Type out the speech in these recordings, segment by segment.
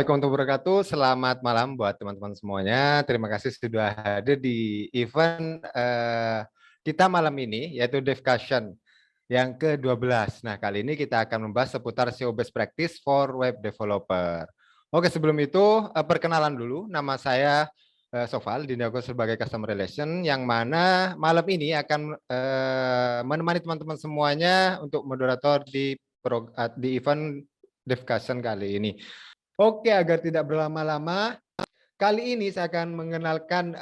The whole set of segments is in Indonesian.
Assalamualaikum warahmatullahi wabarakatuh. Selamat malam buat teman-teman semuanya. Terima kasih sudah hadir di event kita malam ini, yaitu Devcussion yang ke-12. Nah, kali ini kita akan membahas seputar SEO Best Practice for Web Developer. Oke, sebelum itu perkenalan dulu. Nama saya Sofal, Dindago sebagai Customer Relation, yang mana malam ini akan menemani teman-teman semuanya untuk moderator di event Devcussion kali ini. Oke, agar tidak berlama-lama, kali ini saya akan mengenalkan,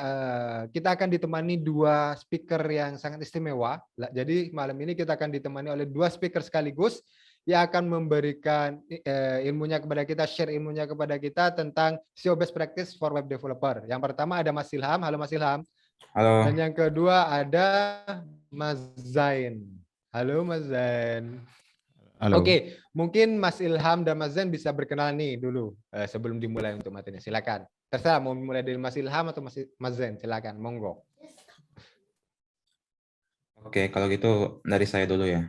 kita akan ditemani dua speaker yang sangat istimewa. Jadi malam ini kita akan ditemani oleh dua speaker sekaligus yang akan memberikan ilmunya kepada kita, share ilmunya kepada kita tentang SEO Best Practice for Web Developer. Yang pertama ada Mas Ilham. Halo Mas Ilham. Halo. Dan yang kedua ada Mas Zain. Halo Mas Zain. Halo. Oke, mungkin Mas Ilham dan Mas Zain bisa berkenalan nih dulu sebelum dimulai untuk materinya. Silakan. Terserah mau mulai dari Mas Ilham atau Mas Zain, silakan. Monggo. Oke, kalau gitu dari saya dulu ya.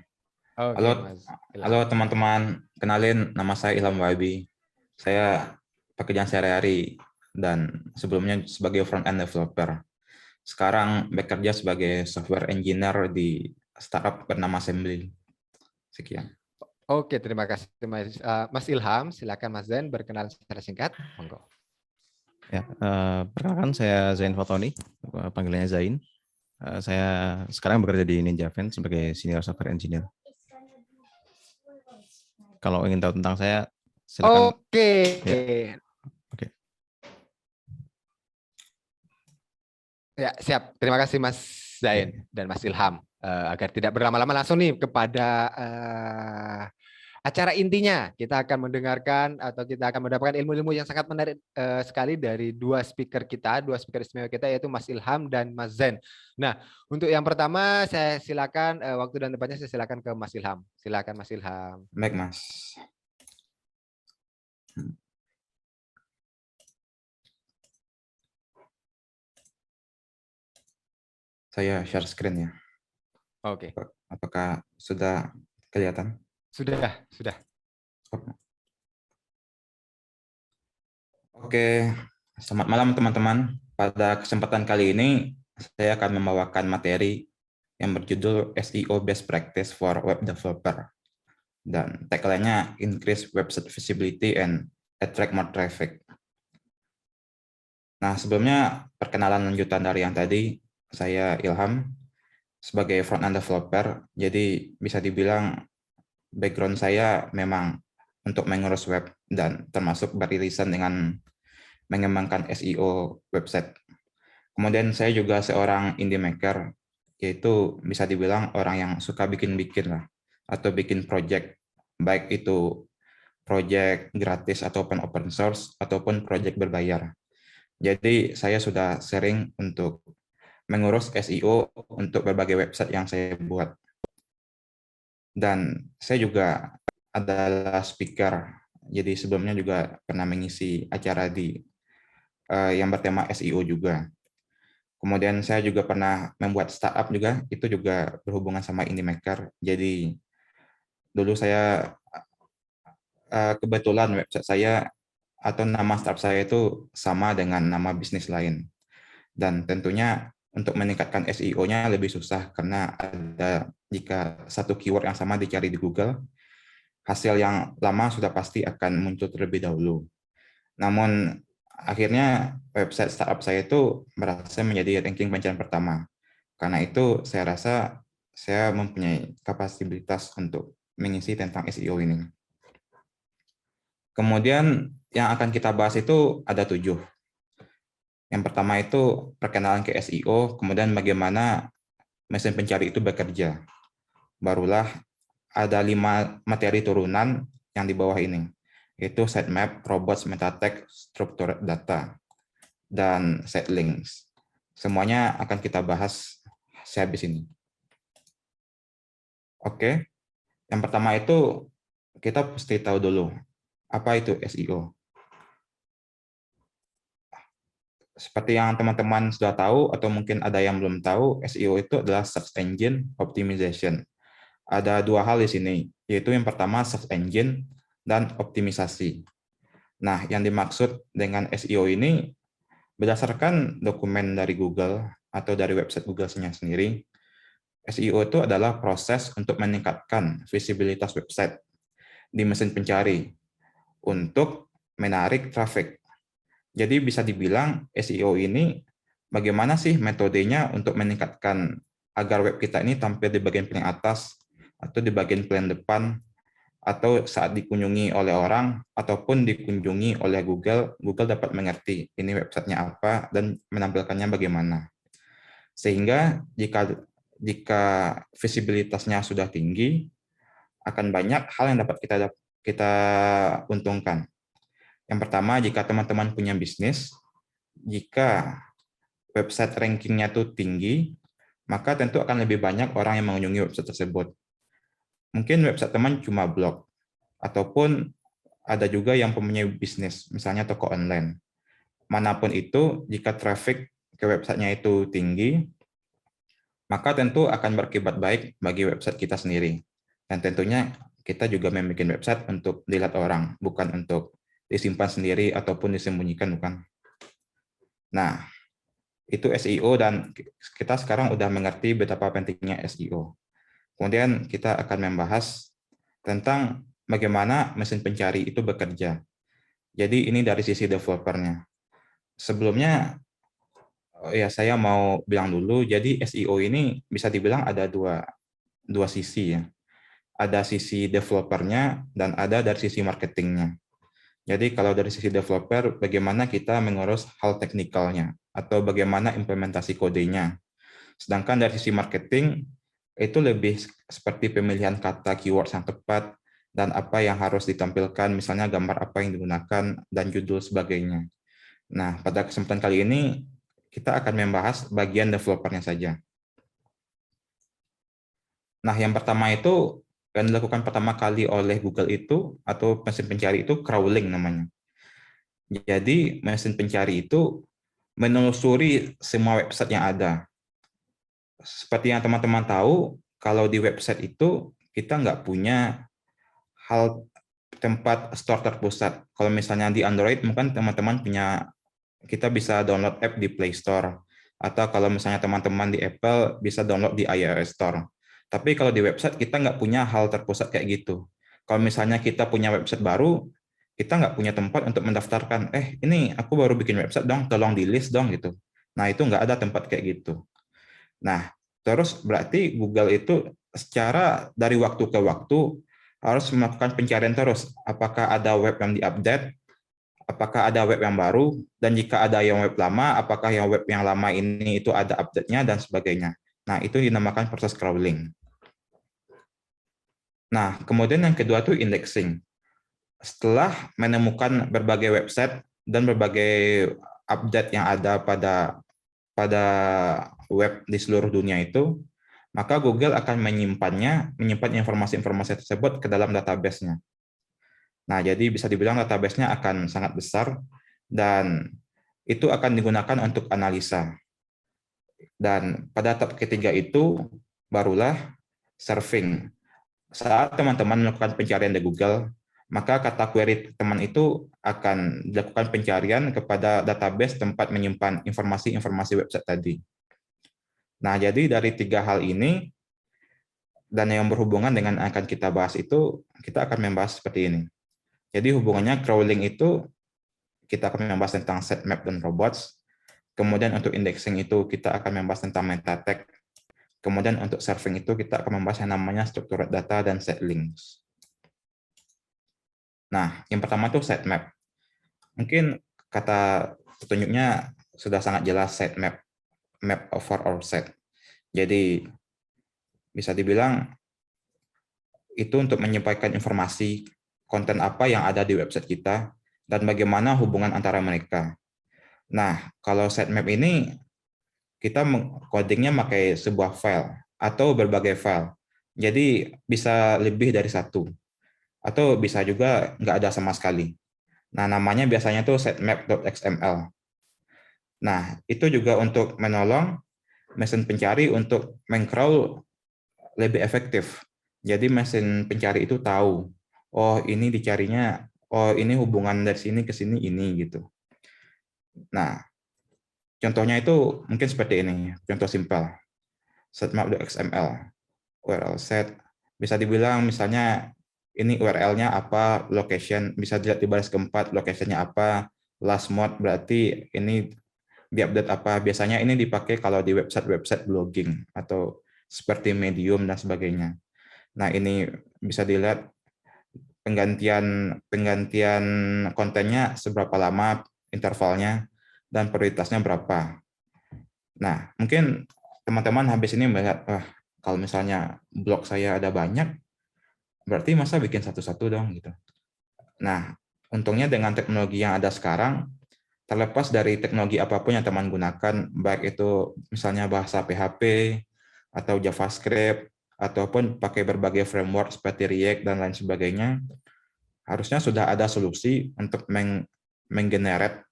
Oke, halo teman-teman, kenalin nama saya Ilham Wabi. Saya pekerjaan sehari-hari dan sebelumnya sebagai front-end developer. Sekarang bekerja sebagai software engineer di startup bernama Assembly. Sekian. Oke, terima kasih Mas Ilham. Silakan Mas Zain berkenalan secara singkat. Monggo. Ya, perkenalkan saya Zain Fatoni, panggilannya Zain. Saya sekarang bekerja di NinjaVent sebagai senior software engineer. Kalau ingin tahu tentang saya, silakan. Oke. Ya. Oke. Ya, siap. Terima kasih Mas Zain dan Mas Ilham. Agar tidak berlama-lama langsung nih kepada acara intinya. Kita akan mendengarkan atau kita akan mendapatkan ilmu-ilmu yang sangat menarik sekali dari dua speaker istimewa kita, yaitu Mas Ilham dan Mas Zain. Nah, untuk yang pertama saya silakan waktu dan tempatnya saya silakan ke Mas Ilham. Silakan Mas Ilham. Baik, Mas. Saya share screen ya. Oke. Apakah sudah kelihatan? Sudah. Oke, selamat malam teman-teman. Pada kesempatan kali ini, saya akan membawakan materi yang berjudul SEO Best Practice for Web Developer. Dan tagline-nya Increase Website Visibility and Attract More Traffic. Nah, sebelumnya perkenalan lanjutan dari yang tadi, saya Ilham sebagai front-end developer. Jadi bisa dibilang background saya memang untuk mengurus web dan termasuk beririsan dengan mengembangkan SEO website. Kemudian saya juga seorang indie maker, yaitu bisa dibilang orang yang suka bikin-bikin lah, atau bikin project, baik itu project gratis atau open source, ataupun project berbayar. Jadi saya sudah sering untuk mengurus SEO untuk berbagai website yang saya buat. Dan saya juga adalah speaker, jadi sebelumnya juga pernah mengisi acara yang bertema SEO juga. Kemudian saya juga pernah membuat startup juga, itu juga berhubungan sama indie maker. Jadi dulu saya kebetulan website saya atau nama startup saya itu sama dengan nama bisnis lain. Dan tentunya untuk meningkatkan SEO-nya lebih susah karena jika satu keyword yang sama dicari di Google, hasil yang lama sudah pasti akan muncul terlebih dahulu. Namun akhirnya website startup saya itu berhasil menjadi ranking pencarian pertama. Karena itu saya rasa saya mempunyai kapasitas untuk mengisi tentang SEO ini. Kemudian yang akan kita bahas itu ada 7. Yang pertama itu perkenalan ke SEO, kemudian bagaimana mesin pencari itu bekerja. Barulah ada 5 materi turunan yang di bawah ini, yaitu sitemap, robots, meta tag, structured data, dan site links. Semuanya akan kita bahas sehabis ini. Oke, yang pertama itu kita pasti tahu dulu, apa itu SEO. Seperti yang teman-teman sudah tahu, atau mungkin ada yang belum tahu, SEO itu adalah Search Engine Optimization. Ada 2 hal di sini, yaitu yang pertama Search Engine dan optimisasi. Nah, yang dimaksud dengan SEO ini berdasarkan dokumen dari Google atau dari website Google-nya sendiri, SEO itu adalah proses untuk meningkatkan visibilitas website di mesin pencari untuk menarik traffic. Jadi bisa dibilang SEO ini bagaimana sih metodenya untuk meningkatkan agar web kita ini tampil di bagian paling atas atau di bagian paling depan atau saat dikunjungi oleh orang ataupun dikunjungi oleh Google, Google dapat mengerti ini websitenya apa dan menampilkannya bagaimana. Sehingga jika visibilitasnya sudah tinggi, akan banyak hal yang dapat kita untungkan. Yang pertama, jika teman-teman punya bisnis, jika website rankingnya itu tinggi, maka tentu akan lebih banyak orang yang mengunjungi website tersebut. Mungkin website teman cuma blog, ataupun ada juga yang mempunyai bisnis, misalnya toko online. Manapun itu, jika traffic ke websitenya itu tinggi, maka tentu akan berakibat baik bagi website kita sendiri. Dan tentunya kita juga membuat website untuk dilihat orang, bukan untuk disimpan sendiri ataupun disembunyikan, bukan. Nah, itu SEO dan kita sekarang udah mengerti betapa pentingnya SEO. Kemudian kita akan membahas tentang bagaimana mesin pencari itu bekerja. Jadi ini dari sisi developernya. Sebelumnya, ya saya mau bilang dulu, jadi SEO ini bisa dibilang ada dua sisi ya. Ada sisi developernya dan ada dari sisi marketingnya. Jadi kalau dari sisi developer, bagaimana kita mengurus hal teknikalnya atau bagaimana implementasi kodenya. Sedangkan dari sisi marketing, itu lebih seperti pemilihan kata keyword yang tepat dan apa yang harus ditampilkan, misalnya gambar apa yang digunakan dan judul sebagainya. Nah, pada kesempatan kali ini kita akan membahas bagian developernya saja. Nah, yang pertama itu yang dilakukan pertama kali oleh Google itu atau mesin pencari itu crawling namanya. Jadi mesin pencari itu menelusuri semua website yang ada. Seperti yang teman-teman tahu, kalau di website itu kita nggak punya hal tempat store terpusat. Kalau misalnya di Android, mungkin teman-teman punya, kita bisa download app di Play Store. Atau kalau misalnya teman-teman di Apple, bisa download di iOS Store. Tapi kalau di website, kita nggak punya hal terpusat kayak gitu. Kalau misalnya kita punya website baru, kita nggak punya tempat untuk mendaftarkan, ini aku baru bikin website dong, tolong di list dong gitu. Nah, itu nggak ada tempat kayak gitu. Nah, terus berarti Google itu secara dari waktu ke waktu harus melakukan pencarian terus. Apakah ada web yang diupdate, apakah ada web yang baru, dan jika ada yang web lama, apakah yang web yang lama ini itu ada update-nya, dan sebagainya. Nah, itu dinamakan proses crawling. Nah, kemudian yang kedua itu indexing. Setelah menemukan berbagai website dan berbagai update yang ada pada web di seluruh dunia itu, maka Google akan menyimpan informasi-informasi tersebut ke dalam database-nya. Nah, jadi bisa dibilang database-nya akan sangat besar dan itu akan digunakan untuk analisa. Dan pada tahap ketiga itu barulah surfing. Saat teman-teman melakukan pencarian di Google, maka kata query teman itu akan dilakukan pencarian kepada database tempat menyimpan informasi-informasi website tadi. Nah, jadi dari tiga hal ini, dan yang berhubungan dengan yang akan kita bahas itu, kita akan membahas seperti ini. Jadi hubungannya crawling itu, kita akan membahas tentang sitemap dan robots. Kemudian untuk indexing itu, kita akan membahas tentang meta tag. Kemudian untuk surfing itu, kita akan membahas yang namanya structured data dan set links. Nah, yang pertama itu sitemap. Mungkin kata petunjuknya sudah sangat jelas, sitemap, map over our site. Jadi bisa dibilang itu untuk menyampaikan informasi konten apa yang ada di website kita dan bagaimana hubungan antara mereka. Nah, kalau sitemap ini kita codingnya pakai sebuah file atau berbagai file. Jadi bisa lebih dari satu atau bisa juga nggak ada sama sekali. Nah, namanya biasanya tuh sitemap.xml. Nah, itu juga untuk menolong mesin pencari untuk meng-crawl lebih efektif. Jadi mesin pencari itu tahu, oh ini dicarinya oh ini hubungan dari sini ke sini ini gitu. Nah, contohnya itu mungkin seperti ini, contoh simpel. Sitemap.xml, URL set, bisa dibilang misalnya ini URL-nya apa, location, bisa dilihat di baris keempat, location-nya apa, last mode berarti ini diupdate apa. Biasanya ini dipakai kalau di website-website blogging atau seperti Medium dan sebagainya. Nah, ini bisa dilihat penggantian kontennya seberapa lama, intervalnya, dan prioritasnya berapa. Nah, mungkin teman-teman habis ini melihat, kalau misalnya blog saya ada banyak, berarti masa bikin satu-satu dong gitu. Nah, untungnya dengan teknologi yang ada sekarang, terlepas dari teknologi apapun yang teman gunakan, baik itu misalnya bahasa PHP atau JavaScript, ataupun pakai berbagai framework seperti React dan lain sebagainya, harusnya sudah ada solusi untuk menggenerate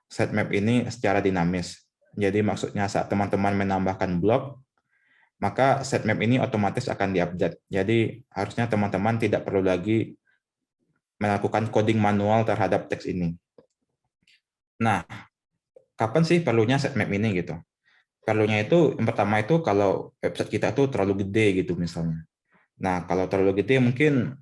sitemap ini secara dinamis. Jadi maksudnya saat teman-teman menambahkan blog, maka sitemap ini otomatis akan diupdate. Jadi harusnya teman-teman tidak perlu lagi melakukan coding manual terhadap teks ini. Nah, kapan sih perlunya sitemap ini gitu? Perlunya itu yang pertama itu kalau website kita tuh terlalu gede gitu misalnya. Nah, kalau terlalu gede mungkin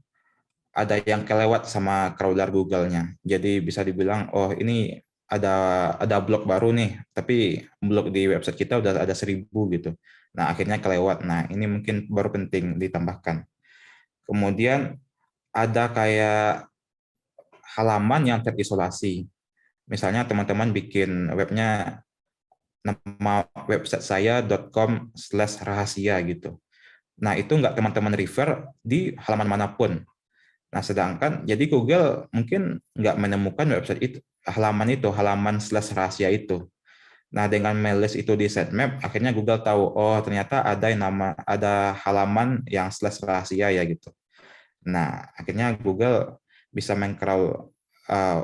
ada yang kelewat sama crawler Google-nya. Jadi bisa dibilang, oh ini ada blog baru nih, tapi blog di website kita udah ada 1000 gitu. Nah, akhirnya kelewat. Nah, ini mungkin baru penting ditambahkan. Kemudian ada kayak halaman yang terisolasi. Misalnya teman-teman bikin webnya nama website saya.com/rahasia gitu. Nah, itu nggak teman-teman refer di halaman manapun. Nah, sedangkan jadi Google mungkin nggak menemukan website itu, halaman /rahasia itu. Nah, dengan melist itu di sitemap, akhirnya Google tahu, oh ternyata ada halaman yang /rahasia ya gitu. Nah, akhirnya Google bisa meng-crawl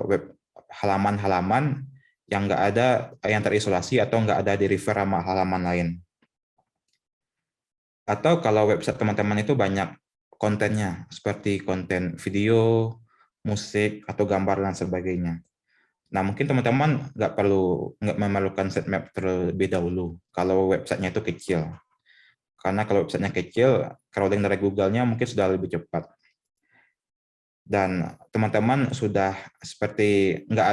web halaman-halaman yang nggak ada, yang terisolasi atau nggak ada di refer sama halaman lain. Atau kalau website teman-teman itu banyak kontennya, seperti konten video, musik, atau gambar, dan sebagainya. Nah, mungkin teman-teman nggak memerlukan sitemap terlebih dahulu kalau websitenya itu kecil. Karena kalau websitenya kecil, crawling dari Google-nya mungkin sudah lebih cepat. Dan teman-teman sudah seperti nggak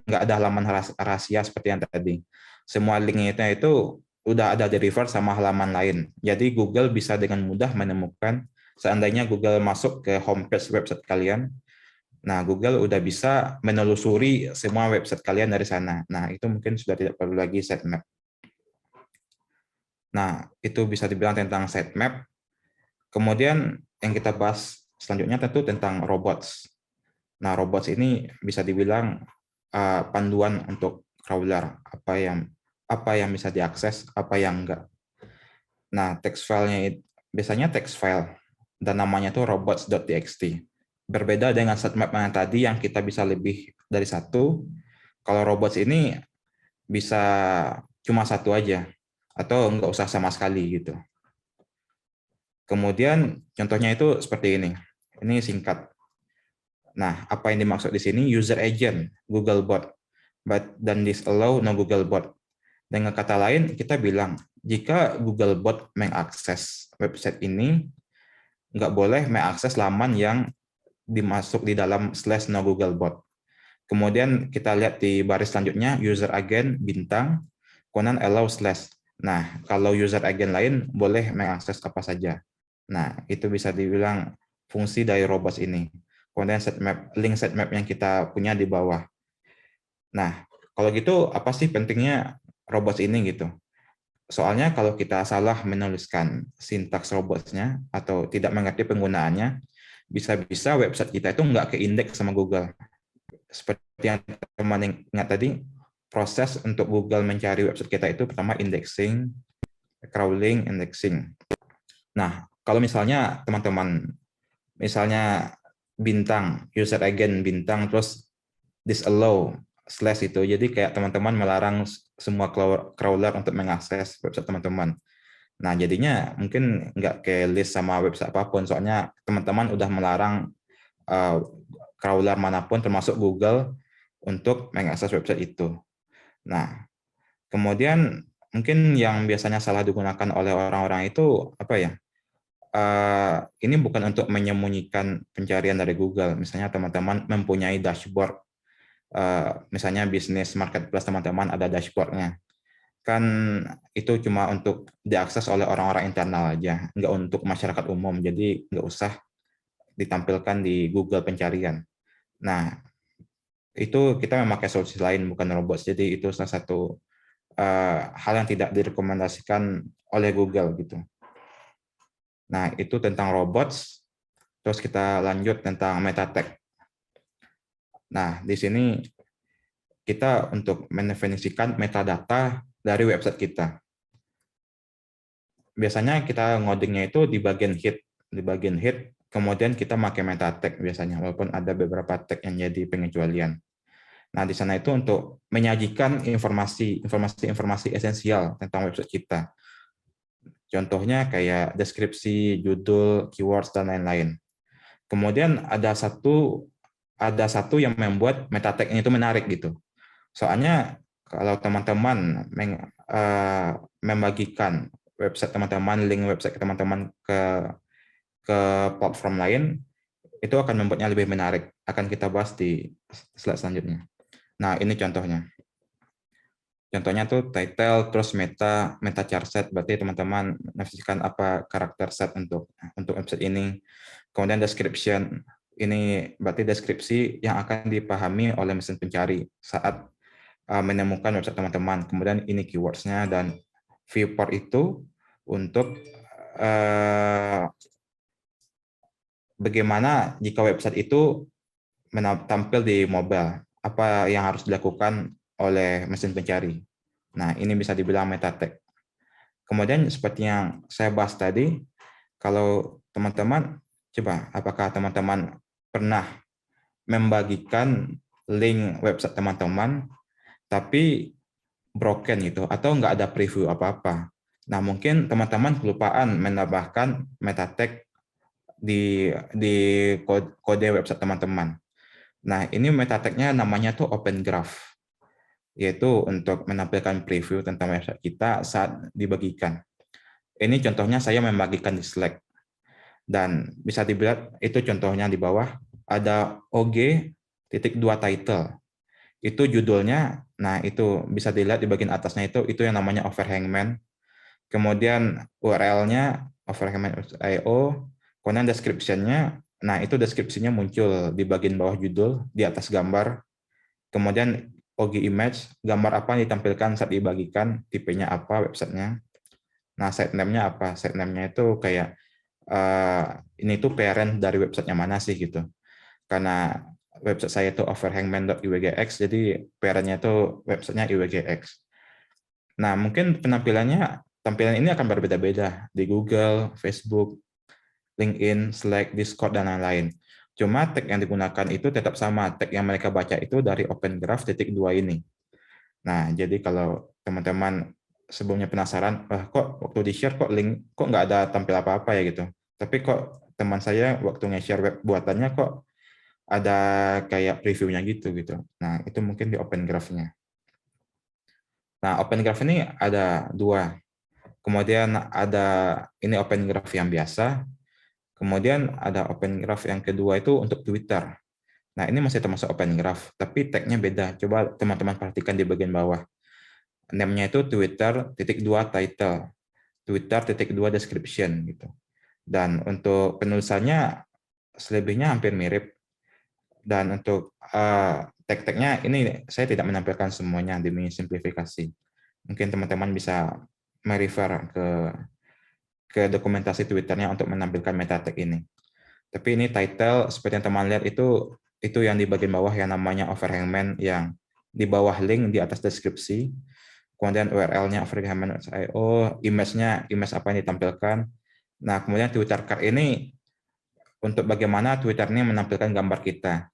ada halaman rahasia seperti yang tadi. Semua linknya itu udah ada di refer sama halaman lain. Jadi Google bisa dengan mudah menemukan, seandainya Google masuk ke homepage website kalian, nah Google udah bisa menelusuri semua website kalian dari sana. Nah, itu mungkin sudah tidak perlu lagi sitemap. Nah, itu bisa dibilang tentang sitemap. Kemudian yang kita bahas selanjutnya tentu tentang robots. Nah, robots ini bisa dibilang panduan untuk crawler, apa yang bisa diakses, apa yang enggak. Nah, text filenya biasanya text file dan namanya itu robots.txt. Berbeda dengan sitemap yang tadi yang kita bisa lebih dari satu. Kalau robots ini bisa cuma satu aja atau enggak usah sama sekali gitu. Kemudian contohnya itu seperti ini. Ini singkat. Nah, apa yang dimaksud di sini? User agent, Googlebot, dan disallow no Googlebot. Dengan kata lain, kita bilang, jika Googlebot mengakses website ini, nggak boleh mengakses laman yang dimasuk di dalam /no Googlebot. Kemudian kita lihat di baris selanjutnya, user agent, bintang, kemudian allow /. Nah, kalau user agent lain boleh mengakses apa saja. Nah, itu bisa dibilang fungsi dari robots ini. Kemudian link sitemap yang kita punya di bawah. Nah, kalau gitu apa sih pentingnya robots ini gitu? Soalnya kalau kita salah menuliskan sintaks robotsnya atau tidak mengerti penggunaannya, bisa-bisa website kita itu nggak keindeks sama Google. Seperti yang teman ingat tadi, proses untuk Google mencari website kita itu pertama indexing, crawling, indexing. Nah, kalau misalnya teman-teman, misalnya bintang, user agent bintang, terus disallow / itu, jadi kayak teman-teman melarang semua crawler untuk mengakses website teman-teman. Nah, jadinya mungkin nggak ke list sama website apapun, soalnya teman-teman udah melarang crawler manapun termasuk Google untuk mengakses website itu. Nah, kemudian mungkin yang biasanya salah digunakan oleh orang-orang itu apa ya? Ini bukan untuk menyembunyikan pencarian dari Google. Misalnya teman-teman mempunyai dashboard, misalnya bisnis marketplace teman-teman ada dashboardnya. Kan itu cuma untuk diakses oleh orang-orang internal aja, nggak untuk masyarakat umum. Jadi nggak usah ditampilkan di Google pencarian. Nah, itu kita memakai solusi lain, bukan robots. Jadi itu salah satu hal yang tidak direkomendasikan oleh Google gitu. Nah, itu tentang robots. Terus kita lanjut tentang meta tag. Nah, di sini kita untuk mendefinisikan metadata dari website kita. Biasanya kita ngodingnya itu di bagian head, kemudian kita pakai meta tag biasanya, walaupun ada beberapa tag yang jadi pengecualian. Nah, di sana itu untuk menyajikan informasi esensial tentang website kita. Contohnya kayak deskripsi, judul, keywords, dan lain-lain. Kemudian ada satu yang membuat meta tag-nya itu menarik gitu. Soalnya kalau teman-teman membagikan website teman-teman, link website teman-teman ke platform lain, itu akan membuatnya lebih menarik. Akan kita bahas di slide selanjutnya. Nah, ini contohnya. Contohnya tuh title, terus meta chart set, berarti teman-teman mendefinisikan apa karakter set untuk website ini. Kemudian description, ini berarti deskripsi yang akan dipahami oleh mesin pencari saat menemukan website teman-teman. Kemudian ini keywords-nya, dan viewport itu untuk bagaimana jika website itu tampil di mobile, apa yang harus dilakukan oleh mesin pencari. Nah, ini bisa dibilang meta tag. Kemudian seperti yang saya bahas tadi, kalau teman-teman, coba apakah teman-teman pernah membagikan link website teman-teman tapi broken gitu, atau nggak ada preview apa-apa. Nah, mungkin teman-teman kelupaan menambahkan meta tag di kode website teman-teman. Nah, ini meta tag-nya namanya tuh Open Graph, yaitu untuk menampilkan preview tentang website kita saat dibagikan. Ini contohnya saya membagikan di Slack. Dan bisa dilihat itu contohnya di bawah, ada OG.2 title. Itu judulnya, nah itu bisa dilihat di bagian atasnya itu yang namanya overhangman. Kemudian URL-nya overhangman.io, kemudian description-nya, nah itu deskripsinya muncul di bagian bawah judul, di atas gambar. Kemudian OG image, gambar apa yang ditampilkan saat dibagikan, tipenya apa, websitenya. Nah, site name-nya apa? Site name-nya itu kayak, ini tuh parent dari websitenya mana sih gitu. Karena website saya itu overhangman.iwgx, jadi parent-nya itu websitenya iwgx. Nah, mungkin tampilan ini akan berbeda-beda di Google, Facebook, LinkedIn, Slack, Discord, dan lain-lain. Cuma tag yang digunakan itu tetap sama. Tag yang mereka baca itu dari Open Graph.2 ini. Nah, jadi kalau teman-teman sebelumnya penasaran, kok waktu di-share kok link, kok nggak ada tampil apa-apa ya gitu. Tapi kok teman saya waktu nge-share web buatannya kok ada kayak previewnya gitu. Nah, itu mungkin di Open Graph-nya. Nah, Open Graph ini ada dua. Kemudian ada ini Open Graph yang biasa. Kemudian ada Open Graph yang kedua itu untuk Twitter. Nah, ini masih termasuk Open Graph, tapi tag-nya beda. Coba teman-teman perhatikan di bagian bawah. Name-nya itu Twitter.2 title, Twitter.2 description gitu. Dan untuk penulisannya selebihnya hampir mirip. Dan untuk tag-tagnya ini saya tidak menampilkan semuanya demi simplifikasi. Mungkin teman-teman bisa merefer ke dokumentasi Twitter-nya untuk menampilkan meta tag ini. Tapi ini title seperti yang teman lihat itu yang di bagian bawah yang namanya overhangman, yang di bawah link di atas deskripsi. Kemudian URL-nya overhangman.io, image-nya image apa yang ditampilkan. Nah, kemudian Twitter card ini untuk bagaimana Twitter ini menampilkan gambar kita.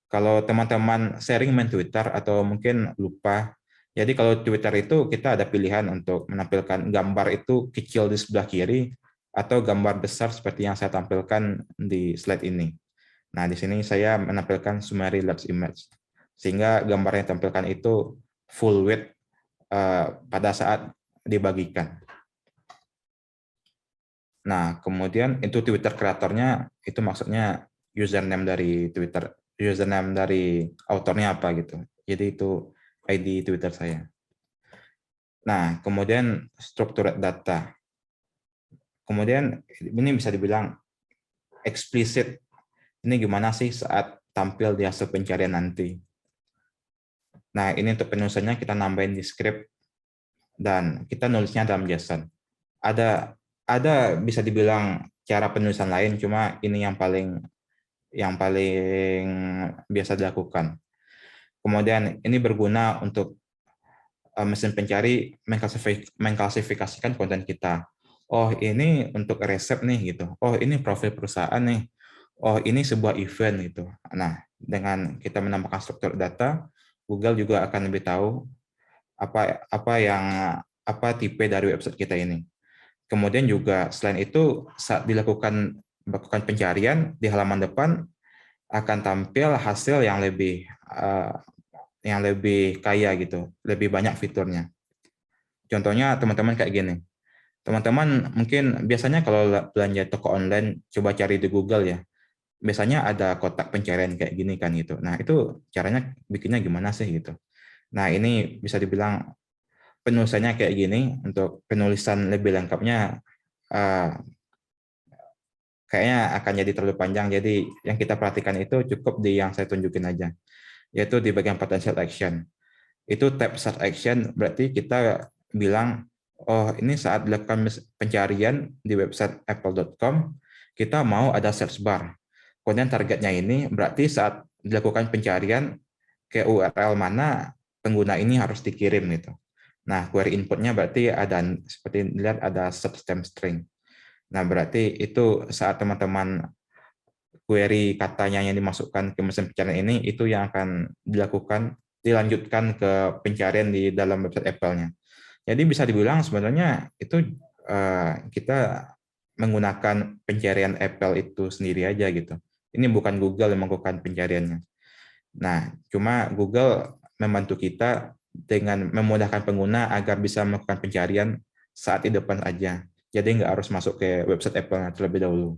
Kalau teman-teman sharing main Twitter atau mungkin lupa, jadi kalau Twitter itu kita ada pilihan untuk menampilkan gambar itu kecil di sebelah kiri atau gambar besar seperti yang saya tampilkan di slide ini. Nah, di sini saya menampilkan summary large image, sehingga gambar yang ditampilkan itu full width pada saat dibagikan. Nah, kemudian itu Twitter kreatornya, itu maksudnya username dari Twitter, username dari autornya apa gitu. Jadi itu ID Twitter saya. Nah, kemudian structured data. Kemudian ini bisa dibilang eksplisit. Ini gimana sih saat tampil di hasil pencarian nanti. Nah, ini untuk penulisannya kita nambahin di script dan kita nulisnya dalam JSON. Ada bisa dibilang cara penulisan lain, cuma ini yang paling biasa dilakukan. Kemudian ini berguna untuk mesin pencari mengklasifikasikan konten kita. Oh, ini untuk resep nih gitu. Oh, ini profil perusahaan nih. Oh, ini sebuah event gitu. Nah, dengan kita menambahkan struktur data, Google juga akan lebih tahu apa tipe dari website kita ini. Kemudian juga selain itu saat dilakukan pencarian di halaman depan akan tampil hasil yang lebih kaya gitu, lebih banyak fiturnya. Contohnya teman-teman kayak gini. Teman-teman mungkin biasanya kalau belanja toko online coba cari di Google ya. Biasanya ada kotak pencarian kayak gini kan gitu. Nah, itu caranya bikinnya gimana sih gitu. Nah, ini bisa dibilang penulisannya kayak gini. Untuk penulisan lebih lengkapnya kayaknya akan jadi terlalu panjang. Jadi yang kita perhatikan itu cukup di yang saya tunjukin aja, yaitu di bagian potential action. Itu tab search action berarti kita bilang, oh ini saat dilakukan pencarian di website apple.com, kita mau ada search bar. Kemudian targetnya ini berarti saat dilakukan pencarian ke URL mana pengguna ini harus dikirim gitu. Nah, query inputnya berarti ada, seperti dilihat ada substem string. Nah, berarti itu saat teman-teman query katanya yang dimasukkan ke mesin pencarian ini, itu yang akan dilanjutkan ke pencarian di dalam website Apple-nya. Jadi bisa dibilang sebenarnya itu kita menggunakan pencarian Apple itu sendiri aja gitu. Ini bukan Google yang melakukan pencariannya. Nah, cuma Google membantu kita dengan memudahkan pengguna agar bisa melakukan pencarian saat di depan aja. Jadi nggak harus masuk ke website Apple-nya terlebih dahulu.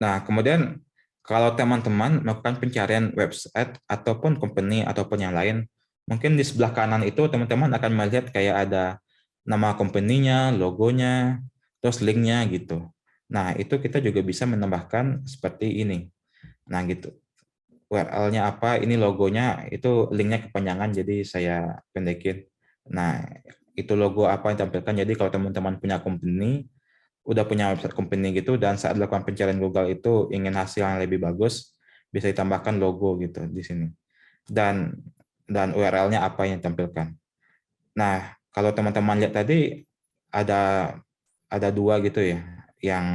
Nah, kemudian kalau teman-teman melakukan pencarian website ataupun company ataupun yang lain, mungkin di sebelah kanan itu teman-teman akan melihat kayak ada nama company-nya, logonya, terus link-nya gitu. Nah, itu kita juga bisa menambahkan seperti ini. Nah, gitu. URL-nya apa, ini logonya, itu link-nya kepanjangan, jadi saya pendekin. Nah, itu logo apa yang ditampilkan. Jadi kalau teman-teman punya company, udah punya website company gitu, dan saat dilakukan pencarian Google itu ingin hasil yang lebih bagus, bisa ditambahkan logo gitu di sini. Dan URL-nya apa yang ditampilkan. Nah, kalau teman-teman lihat tadi ada dua gitu ya, yang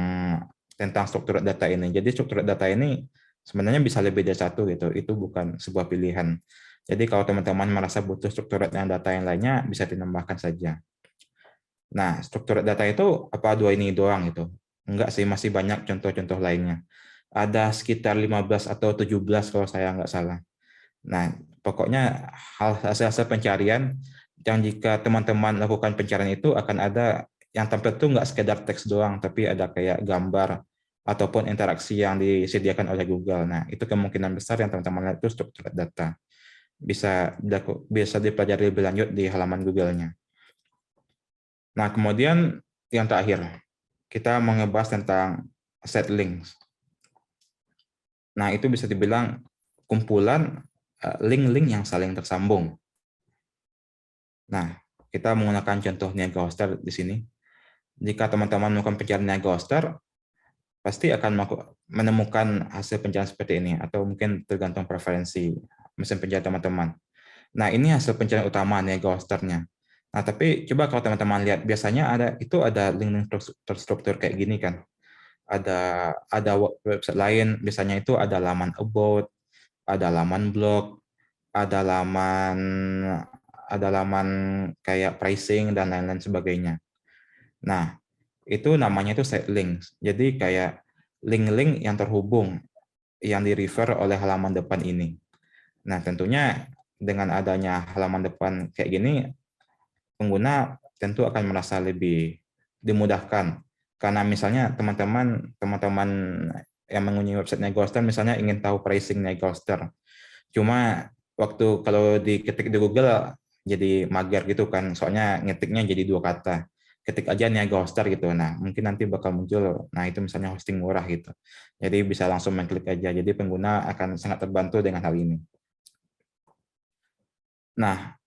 tentang struktur data ini. Jadi struktur data ini sebenarnya bisa lebih dari satu gitu. Itu bukan sebuah pilihan. Jadi kalau teman-teman merasa butuh struktur data yang lainnya, bisa ditambahkan saja. Nah, struktur data itu apa dua ini doang itu? Enggak sih, masih banyak contoh-contoh lainnya. Ada sekitar 15 atau 17 kalau saya nggak salah. Nah, pokoknya hasil pencarian yang jika teman-teman lakukan pencarian itu akan ada yang tampil itu nggak sekedar teks doang, tapi ada kayak gambar ataupun interaksi yang disediakan oleh Google. Nah, itu kemungkinan besar yang teman-teman lihat itu struktur data. Bisa dipelajari lebih lanjut di halaman Google-nya. Nah, kemudian yang terakhir, kita mengebahas tentang set links. Nah, itu bisa dibilang kumpulan link-link yang saling tersambung. Nah, kita menggunakan contoh Niagara Hoster di sini. Jika teman-teman melakukan pencarian Niagara Hoster, pasti akan menemukan hasil pencarian seperti ini, atau mungkin tergantung preferensi mesin pencarian teman-teman. Nah, ini hasil pencarian utama Niagara Hoster-nya. Nah, tapi coba kalau teman-teman lihat, biasanya ada link-link terstruktur kayak gini kan. Ada website lain, biasanya itu ada laman about, ada laman blog, ada laman kayak pricing dan lain-lain sebagainya. Nah, itu namanya itu site links. Jadi kayak link-link yang terhubung yang di-refer oleh halaman depan ini. Nah, tentunya dengan adanya halaman depan kayak gini, pengguna tentu akan merasa lebih dimudahkan. Karena misalnya teman-teman yang mengunjungi website Ghoster misalnya ingin tahu pricing Ghoster. Cuma waktu kalau diketik di Google jadi mager gitu kan, soalnya ngetiknya jadi 2 kata. Ketik aja Ghoster gitu. Nah, mungkin nanti bakal muncul, nah itu misalnya hosting murah gitu. Jadi bisa langsung mengklik aja. Jadi pengguna akan sangat terbantu dengan hal ini. Nah,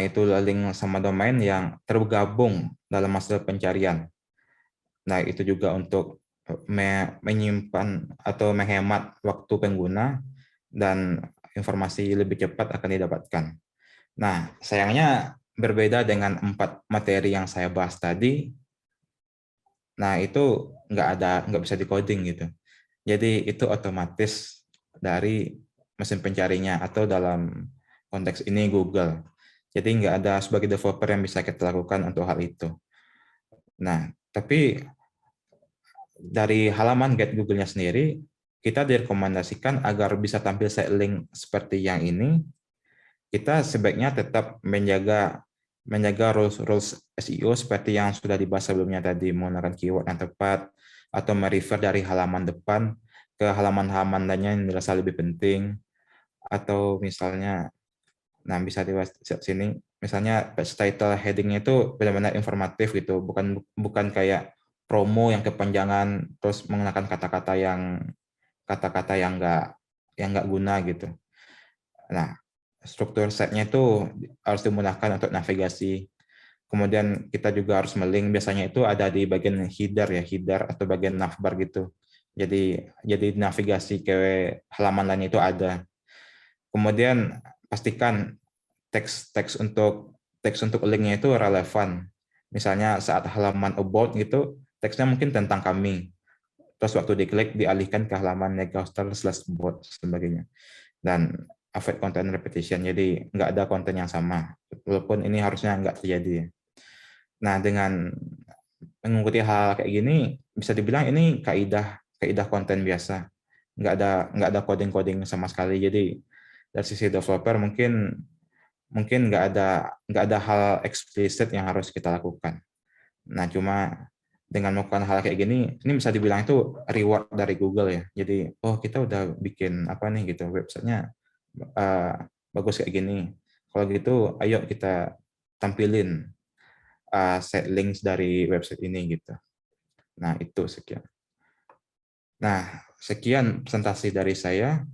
itu link sama domain yang tergabung dalam hasil pencarian. Nah, itu juga untuk menyimpan atau menghemat waktu pengguna dan informasi lebih cepat akan didapatkan. Nah, sayangnya berbeda dengan 4 materi yang saya bahas tadi. Nah, itu nggak bisa di-coding gitu. Jadi itu otomatis dari mesin pencarinya atau dalam konteks ini Google. Jadi nggak ada sebagai developer yang bisa kita lakukan untuk hal itu. Nah, tapi dari halaman Get Google-nya sendiri, kita direkomendasikan agar bisa tampil link seperti yang ini, kita sebaiknya tetap menjaga rules SEO seperti yang sudah dibahas sebelumnya tadi, menggunakan keyword yang tepat, atau merefer dari halaman depan ke halaman-halaman lainnya yang dirasa lebih penting, atau misalnya, nah bisa di sini, misalnya page title heading-nya itu benar-benar informatif gitu, bukan kayak promo yang kepanjangan terus menggunakan kata-kata yang nggak guna gitu. Nah, struktur setnya itu harus dimudahkan untuk navigasi. Kemudian kita juga harus melink, biasanya itu ada di bagian header atau bagian navbar gitu. Jadi navigasi ke halaman lain itu ada. Kemudian pastikan teks untuk linknya itu relevan. Misalnya saat halaman about gitu, teksnya mungkin tentang kami. Terus waktu diklik dialihkan ke halaman Ghoster/about sebagainya. Dan avoid content repetition, jadi nggak ada konten yang sama. Walaupun ini harusnya nggak terjadi. Nah, dengan mengikuti hal kayak gini, bisa dibilang ini kaidah konten biasa. Nggak ada coding sama sekali. Jadi dari sisi developer mungkin nggak ada hal eksplisit yang harus kita lakukan. Nah, cuma dengan melakukan hal kayak gini, ini bisa dibilang itu reward dari Google ya. Jadi, oh kita udah bikin apa nih gitu, websitenya bagus kayak gini. Kalau gitu, ayo kita tampilin set links dari website ini gitu. Nah, itu sekian. Nah, sekian presentasi dari saya.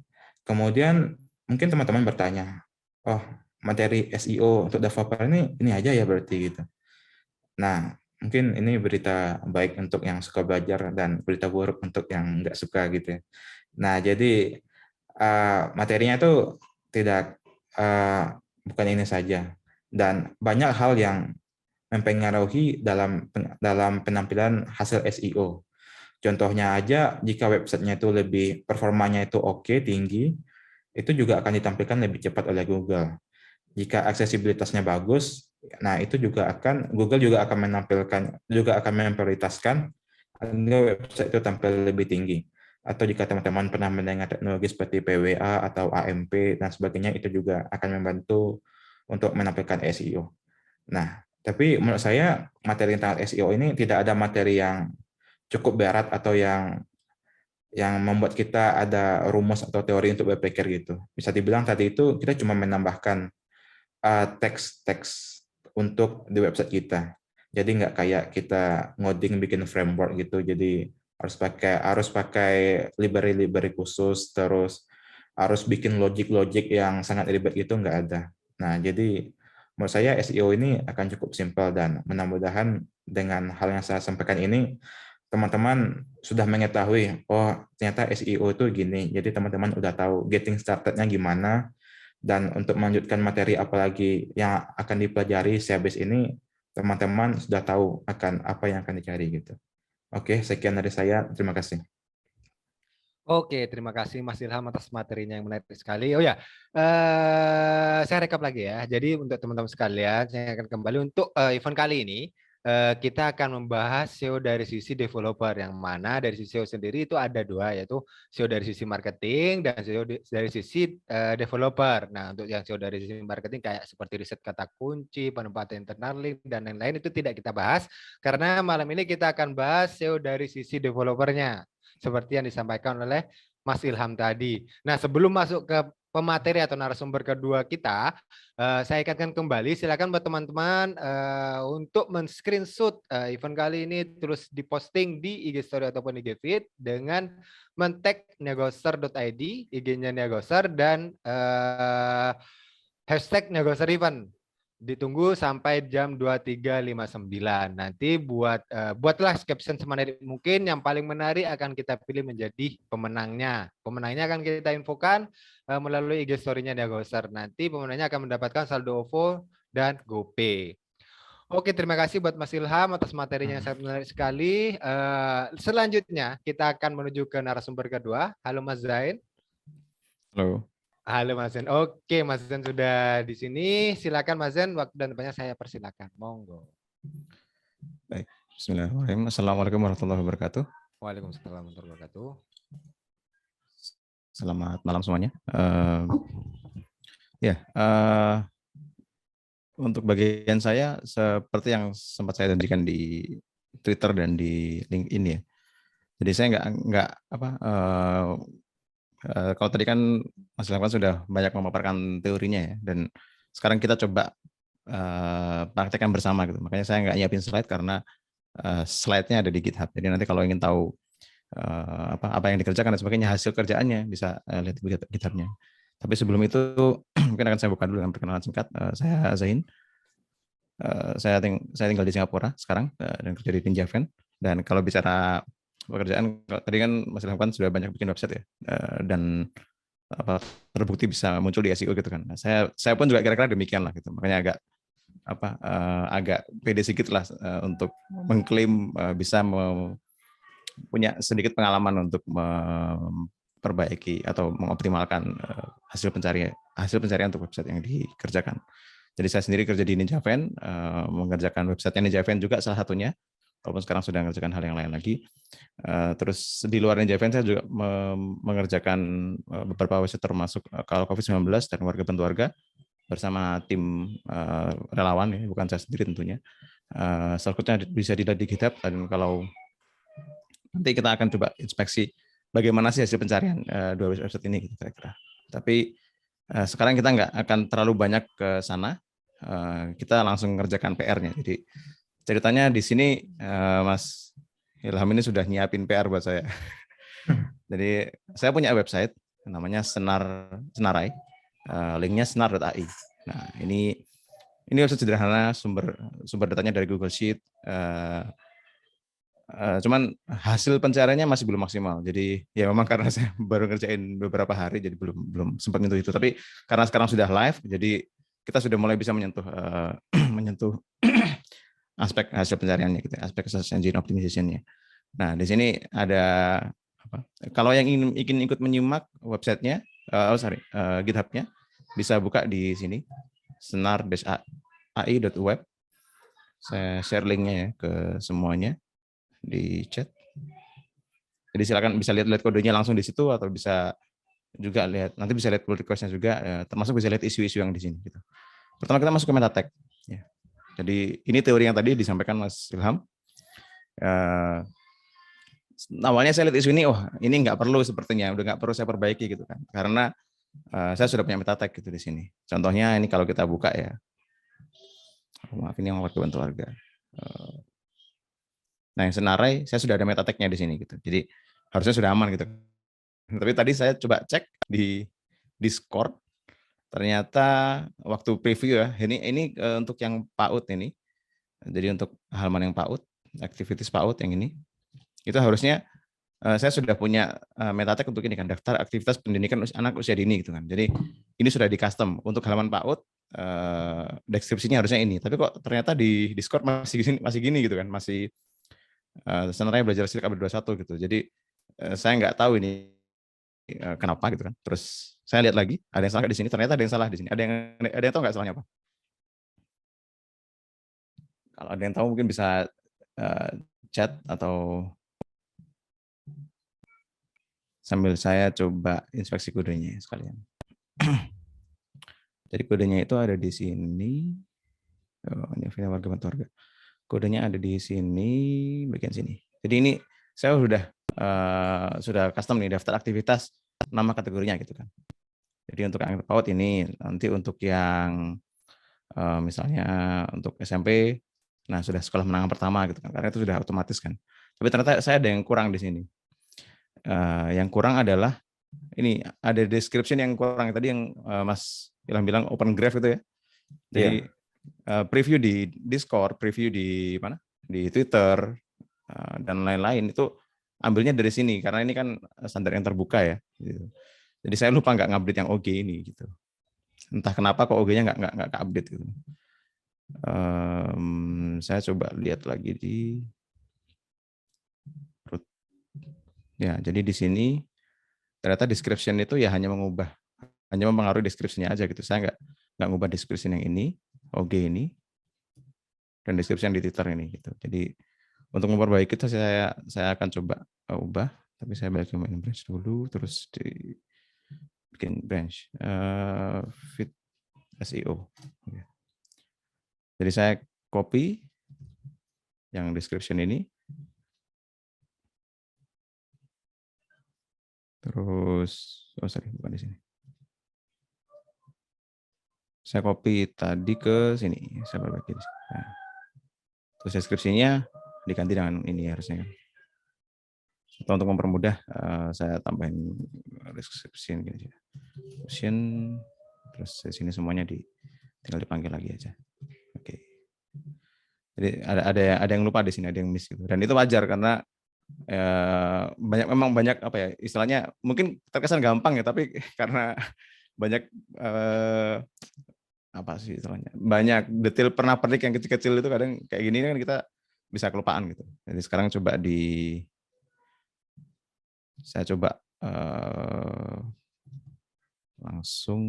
Kemudian mungkin teman-teman bertanya, oh materi SEO untuk developer ini aja ya berarti gitu. Nah, mungkin ini berita baik untuk yang suka belajar dan berita buruk untuk yang nggak suka gitu ya. Nah, jadi materinya itu tidak bukan ini saja, dan banyak hal yang mempengaruhi dalam penampilan hasil SEO. Contohnya aja, jika websitenya itu performanya itu oke, tinggi, itu juga akan ditampilkan lebih cepat oleh Google. Jika aksesibilitasnya bagus, nah itu Google juga akan memprioritaskan agar website itu tampil lebih tinggi. Atau jika teman-teman pernah mendengar teknologi seperti PWA atau AMP dan sebagainya, itu juga akan membantu untuk menampilkan SEO. Nah, tapi menurut saya materi tentang SEO ini tidak ada materi yang cukup berat atau yang membuat kita ada rumus atau teori untuk berpikir gitu. Bisa dibilang tadi itu kita cuma menambahkan teks untuk di website kita. Jadi nggak kayak kita ngoding bikin framework gitu. Jadi harus pakai library khusus, terus harus bikin logic yang sangat ribet gitu, nggak ada. Nah, jadi menurut saya SEO ini akan cukup simpel, dan mudah-mudahan dengan hal yang saya sampaikan ini teman-teman sudah mengetahui, oh ternyata SEO itu gini. Jadi teman-teman udah tahu getting started-nya gimana, dan untuk melanjutkan materi apalagi yang akan dipelajari sehabis ini, teman-teman sudah tahu akan apa yang akan dicari gitu. Oke, sekian dari saya. Terima kasih. Oke, terima kasih Mas Ilham atas materinya yang menarik sekali. Oh ya, saya rekap lagi ya. Jadi untuk teman-teman sekalian, saya akan kembali untuk event kali ini. kita akan membahas SEO dari sisi developer, yang mana dari sisi SEO sendiri itu ada dua, yaitu SEO dari sisi marketing dan SEO dari sisi developer. Nah, untuk yang SEO dari sisi marketing kayak seperti riset kata kunci, penempatan internal link, dan lain-lain itu tidak kita bahas, karena malam ini kita akan bahas SEO dari sisi developernya, seperti yang disampaikan oleh Mas Ilham tadi. Nah, sebelum masuk ke pemateri atau narasumber kedua kita, saya ingatkan kembali, silakan buat teman-teman untuk men-screenshot event kali ini, terus diposting di IG Story ataupun IG Feed dengan men-tag negoser.id, IG-nya Negoser, dan hashtag Negoser Event. Ditunggu sampai jam 23.59. Nanti buatlah caption semenarik mungkin, yang paling menarik akan kita pilih menjadi pemenangnya. Pemenangnya akan kita infokan melalui IG story-nya Negoser. Nanti pemenangnya akan mendapatkan saldo OVO dan GoPay. Oke, terima kasih buat Mas Ilham atas materinya yang sangat menarik sekali. Selanjutnya kita akan menuju ke narasumber kedua. Halo Mas Zain. Halo. Halo Mas Zen. Oke, Mas Zen sudah di sini. Silakan Mas Zen, waktu dan tempatnya saya persilakan. Monggo. Baik. Bismillahirrahmanirrahim. Assalamualaikum warahmatullahi wabarakatuh. Waalaikumsalam warahmatullahi wabarakatuh. Selamat malam semuanya. Untuk bagian saya, seperti yang sempat saya janjikan di Twitter dan di LinkedIn ya. Jadi saya kalau tadi kan Mas Ilham sudah banyak memaparkan teorinya ya, dan sekarang kita coba praktekkan bersama gitu. Makanya saya nggak nyiapin slide karena slide-nya ada di GitHub. Jadi nanti kalau ingin tahu apa yang dikerjakan dan sebagainya, hasil kerjaannya bisa lihat di GitHub-nya. Tapi sebelum itu mungkin akan saya buka dulu dengan perkenalan singkat. Saya Zain. Saya tinggal di Singapura sekarang dan kerja di Ninjavan. Dan kalau bicara pekerjaan, tadi kan Mas Ilham kan sudah banyak bikin website ya, dan terbukti bisa muncul di SEO gitu kan. Nah, saya pun juga kira-kira demikian lah gitu. Makanya agak pede sedikit lah untuk mengklaim bisa punya sedikit pengalaman untuk memperbaiki atau mengoptimalkan hasil pencarian untuk website yang dikerjakan. Jadi saya sendiri kerja di Ninjavan, mengerjakan websitenya Ninjavan juga salah satunya, walaupun sekarang sudah mengerjakan hal yang lain lagi. Terus di luar Ninjavan saya juga mengerjakan beberapa website termasuk Kawal COVID-19 dan Warga Bantu Warga bersama tim relawan ya, bukan saya sendiri tentunya. Selanjutnya bisa dilihat di GitHub, dan kalau nanti kita akan coba inspeksi bagaimana sih hasil pencarian dua website ini gitu kira-kira. Tapi sekarang kita nggak akan terlalu banyak ke sana, kita langsung mengerjakan PR-nya. Jadi ceritanya di sini Mas Ilham ini sudah nyiapin PR buat saya. Jadi saya punya website namanya Senarai, linknya senar.ai. Nah ini website sederhana, sumber datanya dari Google Sheet. Cuman hasil pencariannya masih belum maksimal. Jadi ya memang karena saya baru ngerjain beberapa hari, jadi belum sempat menyentuh itu. Tapi karena sekarang sudah live, jadi kita sudah mulai bisa menyentuh aspek hasil pencariannya, gitu, aspek search engine optimization-nya. Nah di sini ada kalau yang ingin ikut menyimak websitenya, GitHub-nya, bisa buka di sini senar-ai.web. Saya share linknya ya ke semuanya di chat. Jadi silakan bisa lihat kodenya langsung di situ, atau bisa juga nanti bisa lihat pull request-nya juga, termasuk bisa lihat isu-isu yang di sini gitu. Pertama kita masuk ke meta tag ya. Jadi ini teori yang tadi disampaikan Mas Ilham. Awalnya saya lihat isu ini, ini nggak perlu sepertinya, udah nggak perlu saya perbaiki gitu kan, karena saya sudah punya meta tag gitu di sini. Contohnya ini kalau kita buka ya, maaf ini yang Warga Bantu Warga. Nah yang Senarai saya sudah ada meta tag-nya di sini gitu, jadi harusnya sudah aman gitu. Tapi tadi saya coba cek di Discord, ternyata waktu preview ya, ini untuk yang PAUD ini, jadi untuk halaman yang PAUD, activities PAUD yang ini, itu harusnya saya sudah punya meta tag untuk ini kan, daftar aktivitas pendidikan anak usia dini gitu kan. Jadi ini sudah di custom untuk halaman PAUD, deskripsinya harusnya ini. Tapi kok ternyata di Discord masih gini gitu kan, masih Senarai belajar silik abad 21 gitu. Jadi saya nggak tahu ini kenapa gitu kan. Terus saya lihat lagi, ada yang salah di sini, ternyata ada yang salah di sini. Ada yang tahu nggak salahnya apa? Kalau ada yang tahu mungkin bisa chat atau sambil saya coba inspeksi kodenya sekalian. Jadi kodenya itu ada di sini. Oh, ini file warga bantu warga. Kodenya ada di sini, bagian sini. Jadi ini saya sudah custom nih daftar aktivitas nama kategorinya gitu kan. Jadi untuk yang PAUD ini, nanti untuk yang misalnya untuk SMP, nah sudah sekolah menengah pertama gitu kan, karena itu sudah otomatis kan. Tapi ternyata saya ada yang kurang di sini. Yang kurang adalah ini ada description yang kurang tadi yang Mas Ilham bilang open graph itu ya. Jadi preview di Discord, preview di mana? Di Twitter dan lain-lain itu ambilnya dari sini karena ini kan standar yang terbuka ya. Gitu. Jadi saya lupa nggak ngupdate yang OG ini gitu. Entah kenapa kok OG-nya nggak update gitu. Saya coba lihat lagi di root. Ya, jadi di sini ternyata description itu ya hanya mempengaruhi description-nya aja gitu. Saya nggak ngubah description yang ini, OG ini, dan description di Twitter ini gitu. Jadi untuk memperbaiki itu saya akan coba ubah, tapi saya balik ke main branch dulu, terus bikin branch fit SEO. Jadi saya copy yang description ini, terus bukan di sini. Saya copy tadi ke sini, saya berbagi di sini. Nah, terus deskripsinya diganti dengan ini harusnya. Atau untuk mempermudah, saya tambahin description gini. Description, terus di sini semuanya tinggal dipanggil lagi aja. Oke. Jadi ada yang lupa di sini, ada yang miss gitu. Dan itu wajar karena banyak apa ya istilahnya mungkin terkesan gampang ya, tapi karena banyak apa sih istilahnya, banyak detail pernah pernik yang kecil-kecil itu kadang kayak gini kan kita bisa kelupaan gitu. Jadi sekarang coba saya coba langsung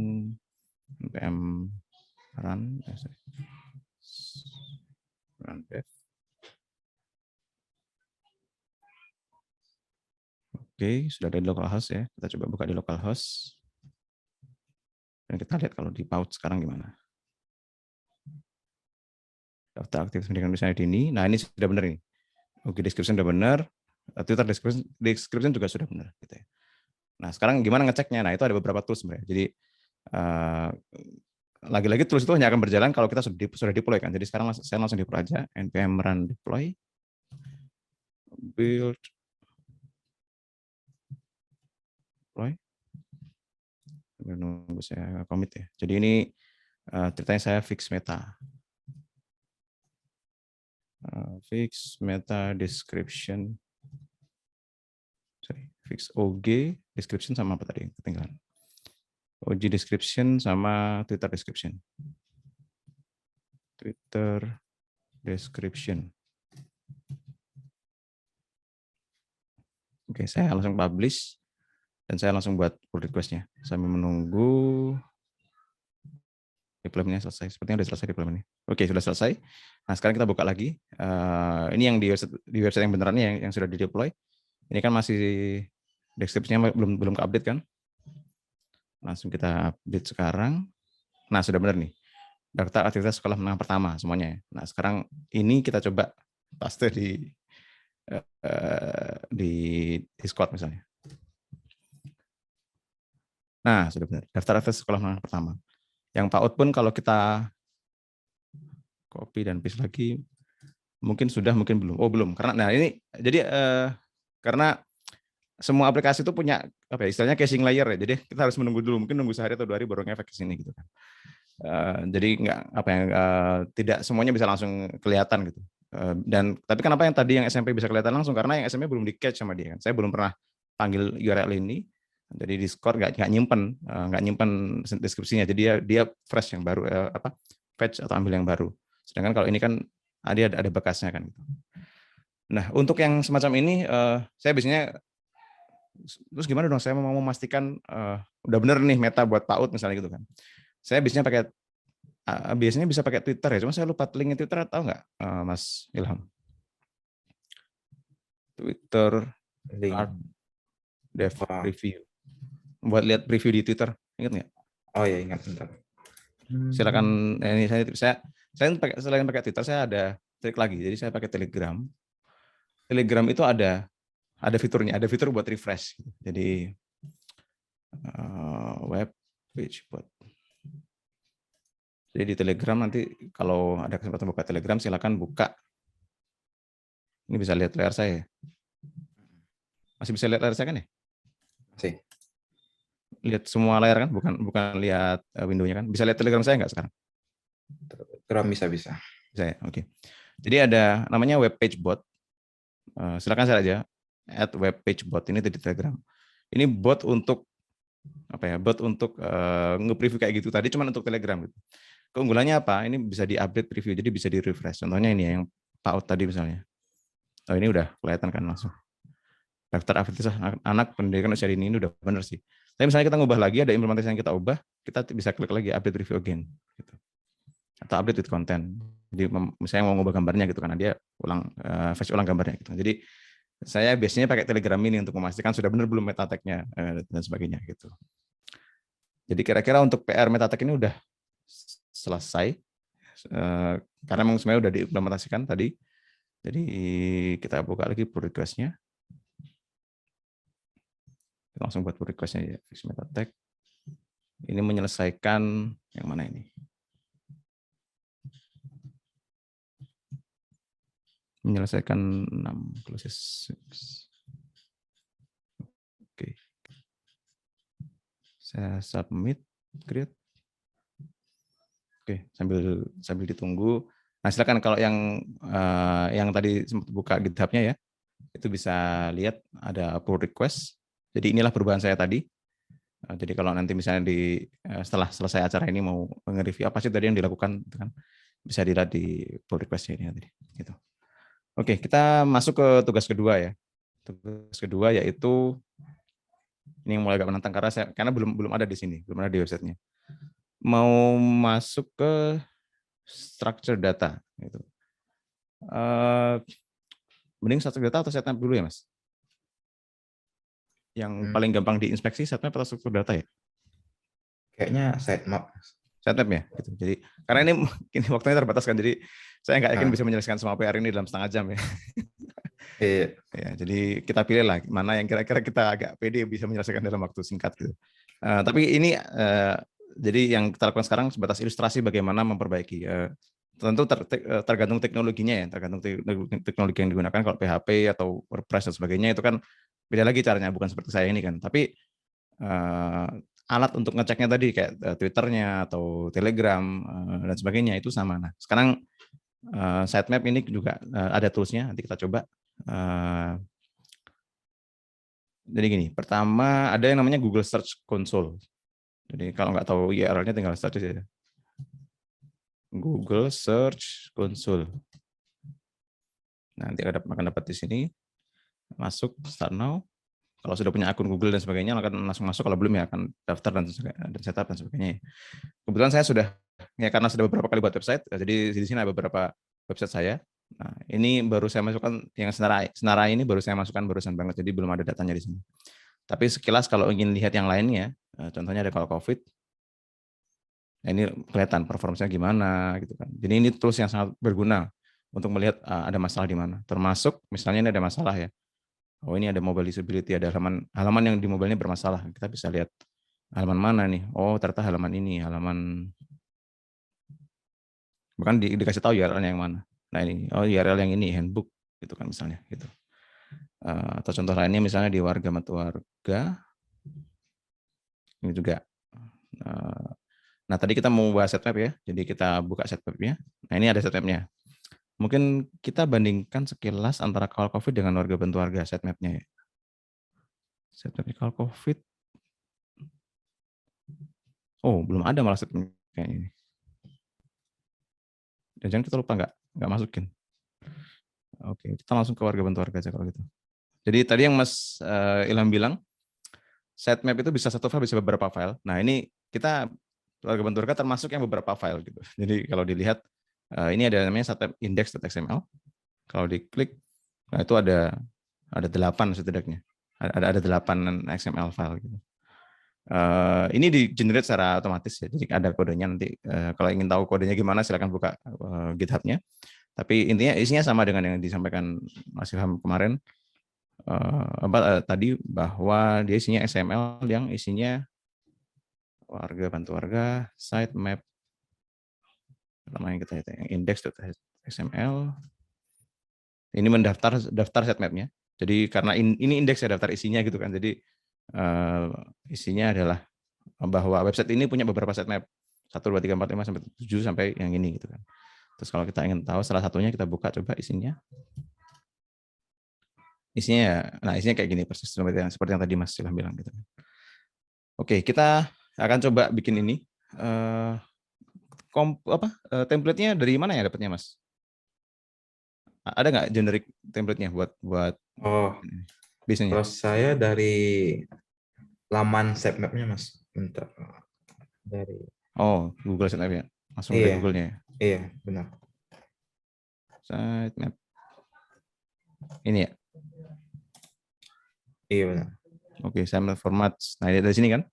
npm run dev. Oke, sudah ada di localhost ya. Kita coba buka di localhost. Dan kita lihat kalau di PAUD sekarang gimana. Daftar aktivitas pendidikan misalnya di ini. Nah, ini sudah benar ini. Oke, description sudah benar. Twitter description juga sudah benar gitu ya. Nah, sekarang gimana ngeceknya? Nah, itu ada beberapa tools sebenarnya. Jadi lagi-lagi tools itu hanya akan berjalan kalau kita sudah deploy kan. Jadi sekarang saya langsung deploy aja npm run deploy build deploy. Menunggu saya commit ya. Jadi ini ceritanya saya fix meta. Fix meta description. Fix OG description sama apa tadi? Ketinggalan. OG description sama Twitter description. Twitter description. Oke, saya langsung publish dan saya langsung buat pull request-nya sambil menunggu deployment-nya selesai. Sepertinya sudah selesai deployment-nya. Oke, sudah selesai. Nah, sekarang kita buka lagi. Ini yang di website yang benerannya yang sudah di-deploy. Ini kan masih deskripsinya belum ke-update kan? Langsung kita update sekarang. Nah, sudah benar nih. Daftar aktivitas sekolah menengah pertama semuanya. Nah, sekarang ini kita coba paste di Discord misalnya. Nah, sudah benar. Daftar aktivitas sekolah menengah pertama. Yang PAUD pun kalau kita copy dan paste lagi, mungkin sudah, mungkin belum. Oh, belum. Karena ini jadi karena semua aplikasi itu punya apa ya, istilahnya caching layer ya. Jadi kita harus menunggu dulu, mungkin nunggu sehari atau 2 hari baru ngefek ke sini gitu kan. Jadi tidak semuanya bisa langsung kelihatan gitu. Tapi kenapa yang tadi yang SMP bisa kelihatan langsung? Karena yang SMP belum di-catch sama dia kan. Saya belum pernah panggil URL ini. Jadi Discord nggak nyimpen deskripsinya. Jadi dia fresh yang baru fetch atau ambil yang baru. Sedangkan kalau ini kan ada bekasnya kan gitu. Nah, untuk yang semacam ini saya biasanya terus gimana dong saya mau memastikan udah bener nih meta buat PAUD misalnya gitu kan. Saya biasanya pakai biasanya bisa pakai Twitter ya, cuma saya lupa linknya Twitter, tahu nggak Mas Ilham? Twitter Link. Art Dev Wah. Preview. Buat lihat preview di Twitter, ingat nggak? Oh ya, ingat bentar. Silakan. Ini saya pakai, selain pakai Twitter, saya ada trik lagi. Jadi saya pakai Telegram. Telegram itu ada fiturnya, ada fitur buat refresh. Jadi web page bot. Jadi di Telegram nanti kalau ada kesempatan buka Telegram, silakan buka. Ini bisa lihat layar saya. Masih bisa lihat layar saya kan ya? Masih. Lihat semua layar kan, bukan lihat window-nya kan. Bisa lihat Telegram saya nggak sekarang? Telegram bisa. Bisa ya, oke. Jadi ada namanya web page bot. Silakan saya aja add web page bot ini di Telegram. Ini bot untuk apa ya? Bot untuk nge-preview kayak gitu tadi, cuma untuk Telegram gitu. Keunggulannya apa? Ini bisa di-update preview, jadi bisa di-refresh. Contohnya ini ya, yang PAUD tadi misalnya. Oh, ini udah kelihatan kan langsung. Daftar aktivitas anak pendidikan usia dini ini udah benar sih. Tapi misalnya kita ngubah lagi, ada implementasi yang kita ubah, kita bisa klik lagi update review again. Gitu. Atau update with content. Jadi misalnya mau ngubah gambarnya gitu kan, dia fetch ulang gambarnya gitu. Jadi saya biasanya pakai Telegram ini untuk memastikan sudah benar belum meta tag-nya dan sebagainya gitu. Jadi kira-kira untuk PR meta tag ini udah selesai karena memang semuanya udah diimplementasikan tadi. Jadi kita buka lagi pull request-nya. Langsung buat pull request-nya ya, fix meta tag. Ini menyelesaikan yang mana ini? Menyelesaikan 6 closes. Oke. Saya submit, create. Oke, sambil ditunggu. Nah, silakan kalau yang tadi sempat buka GitHub-nya ya, itu bisa lihat ada pull request. Jadi inilah perubahan saya tadi. Jadi kalau nanti misalnya setelah selesai acara ini mau nge-review apa sih tadi yang dilakukan, kan bisa dilihat di pull request ini tadi. Gitu. Oke, kita masuk ke tugas kedua ya. Tugas kedua yaitu ini yang mulai agak menantang karena belum ada di sini, belum ada di websitenya. Mau masuk ke structure data. Gitu. Mending structure data atau sitemap dulu ya, Mas? Yang paling gampang diinspeksi sitemap atau struktur data ya? Kayaknya sitemap. Sitemap ya. Gitu. Jadi karena ini waktunya terbatas kan, jadi saya nggak yakin bisa menyelesaikan semua PR ini dalam setengah jam ya. Ya, jadi kita pilih lah mana yang kira-kira kita agak pede bisa menyelesaikan dalam waktu singkat gitu. Tapi ini jadi yang kita lakukan sekarang sebatas ilustrasi bagaimana memperbaiki. Tentu tergantung teknologinya ya, tergantung teknologi yang digunakan. Kalau PHP atau WordPress dan sebagainya itu kan beda lagi caranya, bukan seperti saya ini kan. Tapi alat untuk ngeceknya tadi kayak Twitternya atau Telegram dan sebagainya itu sama. Nah, sekarang sitemap ini juga ada toolsnya, nanti kita coba. Jadi gini, pertama ada yang namanya Google Search Console. Jadi kalau nggak tahu URL-nya tinggal search aja. Google Search Console. Nanti akan dapat di sini. Masuk, start now. Kalau sudah punya akun Google dan sebagainya, akan langsung masuk. Kalau belum ya akan daftar dan setup dan sebagainya. Kebetulan saya sudah, ya karena sudah beberapa kali buat website, jadi di sini ada beberapa website saya. Nah, ini baru saya masukkan yang Senara ini baru saya masukkan barusan banget, jadi belum ada datanya di sini. Tapi sekilas kalau ingin lihat yang lainnya, contohnya ada Call COVID. Nah, ini kelihatan performanya gimana gitu kan. Jadi ini tools yang sangat berguna untuk melihat ada masalah di mana. Termasuk misalnya ini ada masalah ya. Oh, ini ada mobile disability, ada halaman yang di mobile-nya bermasalah. Kita bisa lihat halaman mana nih. Oh, ternyata halaman ini, bukan dikasih tahu URL-nya yang mana. Nah, ini URL yang ini handbook gitu kan misalnya gitu. Atau contoh lainnya misalnya di warga matu warga. Ini juga. Nah, tadi kita mau bahas sitemap ya. Jadi kita buka sitemap-nya. Nah, ini ada sitemap-nya. Mungkin kita bandingkan sekilas antara Call COVID dengan warga bantu warga sitemap-nya ya. Sitemap Call COVID. Oh, belum ada malah sitemap kayak ini. Dan jangan kita lupa nggak masukin. Oke, kita langsung ke warga bantu warga aja kalau gitu. Jadi tadi yang Mas Ilham bilang, sitemap itu bisa satu file, bisa beberapa file. Nah, ini kita keluarga bentuk keluarga termasuk yang beberapa file gitu. Jadi kalau dilihat ini ada namanya subtab index.xml. Kalau diklik, nah itu ada 8 setidaknya. Ada 8 XML file gitu. Ini di generate secara otomatis ya. Jadi ada kodenya nanti. Kalau ingin tahu kodenya gimana silakan buka GitHub-nya. Tapi intinya isinya sama dengan yang disampaikan Mas Ilham kemarin tadi, bahwa dia isinya XML yang isinya warga, bantu warga, sitemap, namanya kita yang index.xml. Ini daftar sitemap-nya. Jadi karena ini indeks ya, daftar isinya gitu kan. Jadi isinya adalah bahwa website ini punya beberapa sitemap 1, 2, 3, 4, 5 sampai 7 sampai yang ini gitu kan. Terus kalau kita ingin tahu salah satunya, kita buka coba isinya. Isinya kayak gini persis seperti yang tadi Mas Ilham bilang gitu. Oke, kita akan coba bikin ini. Template-nya dari mana ya dapatnya, Mas? Ada nggak generic template-nya buat biasanya? Kalau saya dari laman sitemap-nya, Mas. Bentar. Dari Google Sitemap ya. Langsung dari Google-nya. Iya, benar. Sitemap. Ini ya. Iya, benar. Oke, sitemap format. Nah, dari sini kan.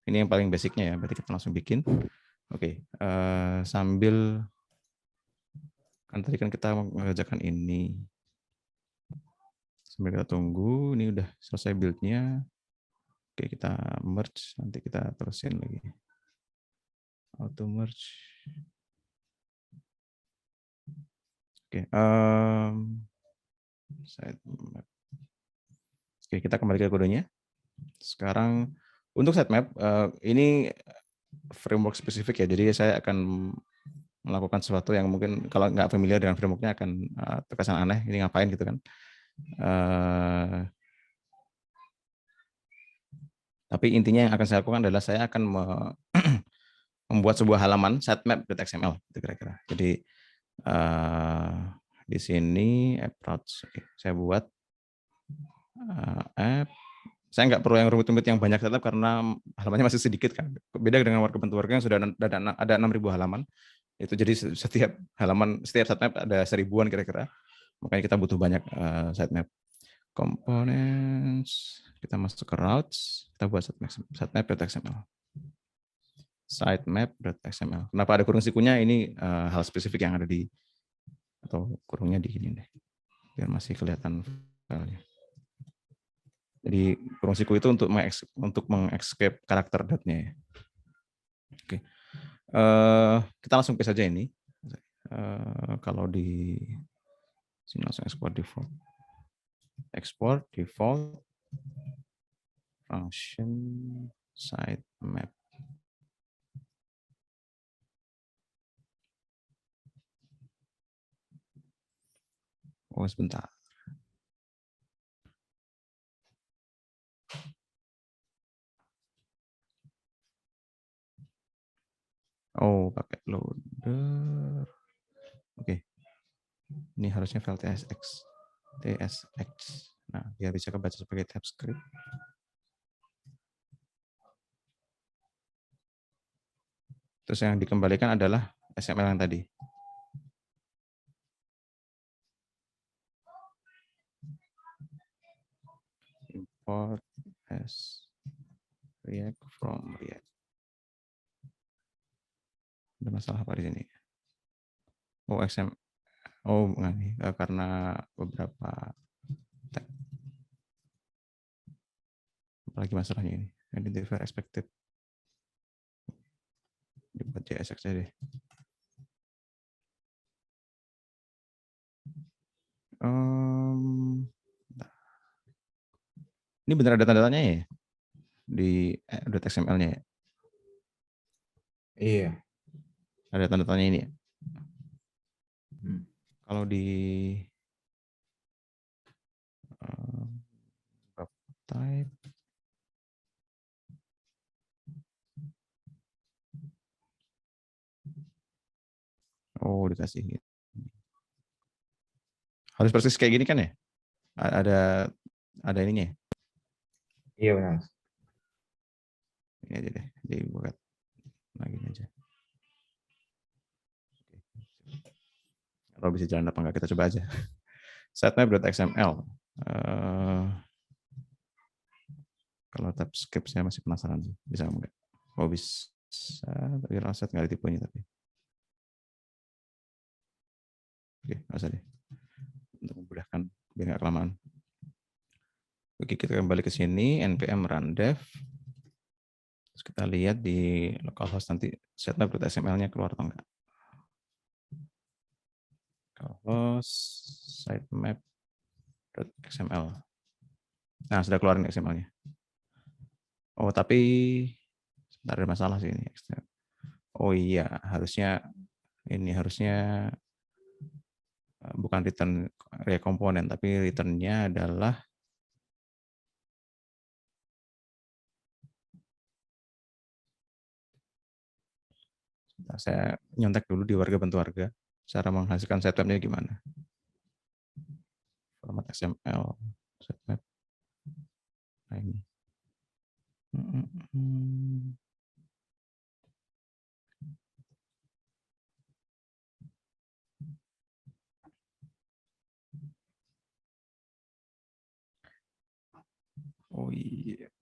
Ini yang paling basicnya ya. Berarti kita langsung bikin. Oke, sambil kan tadi kan kita mengerjakan ini. Sambil kita tunggu, ini udah selesai build-nya. Oke, kita merge, nanti kita terusin lagi. Auto merge. Oke, Oke, kita kembali ke kodenya. Sekarang untuk sitemap, ini framework spesifik ya, jadi saya akan melakukan sesuatu yang mungkin kalau nggak familiar dengan frameworknya akan terkesan aneh, ini ngapain gitu kan. Tapi intinya yang akan saya lakukan adalah saya akan membuat sebuah halaman sitemap.xml itu kira-kira. Jadi di sini approach, saya buat app. Saya nggak perlu yang rumit-rumit yang banyak tetap karena halamannya masih sedikit kan. Beda dengan warga bentuk warga yang sudah ada 6.000 halaman. Itu jadi setiap sitemap ada 1000-an kira-kira. Makanya kita butuh banyak sitemap. Components, kita masuk ke routes, kita buat sitemap.xml. Sitemap.xml. Kenapa ada kurung sikunya? Ini hal spesifik yang ada di, atau kurungnya di sini deh, biar masih kelihatan filenya. Jadi kurung siku itu untuk mengescape karakter dotnya ya. Oke. Kita langsung paste saja ini. Kalau di sini langsung export default function sitemap. Sebentar. Pakai loader. Oke. Ini harusnya file tsx. Nah, dia bisa kebaca sebagai TypeScript. Terus yang dikembalikan adalah XML yang tadi. Import as React from React. Ada masalah apa di sini? XML. Enggak nih, karena beberapa tag. Apalagi masalahnya ini. Identifier expected. Dibuat JSX aja deh. Ini benar ada tanda-tandanya ya? Di .xml-nya ya? Iya. Ada tanda tanya ini ya? Kalau di type dikasih gitu. Harus persis kayak gini kan ya? Ada ininya ya? Iya benar. Ini aja deh dibuat. Nah, gini aja. Kalau bisa jalan apa enggak, kita coba aja. Sitemap.xml. Kalau TypeScript saya masih penasaran sih, bisa enggak? Oh bisa, tapi Raset nggak ada tipenya tapi. Oke, nggak usah deh. Untuk memudahkan, biar nggak kelamaan. Oke, kita kembali ke sini, npm run dev. Terus kita lihat di localhost nanti sitemap.xml-nya keluar atau enggak. Localhost sitemap.xml. Nah, sudah keluarin XML-nya. Oh, tapi sebentar, ada masalah sih ini. Oh iya, harusnya bukan return React komponen, tapi return-nya adalah saya nyontek dulu di warga bantu warga cara menghasilkan sitemap-nya gimana. Format XML sitemap. Nah, ini. Oh iya.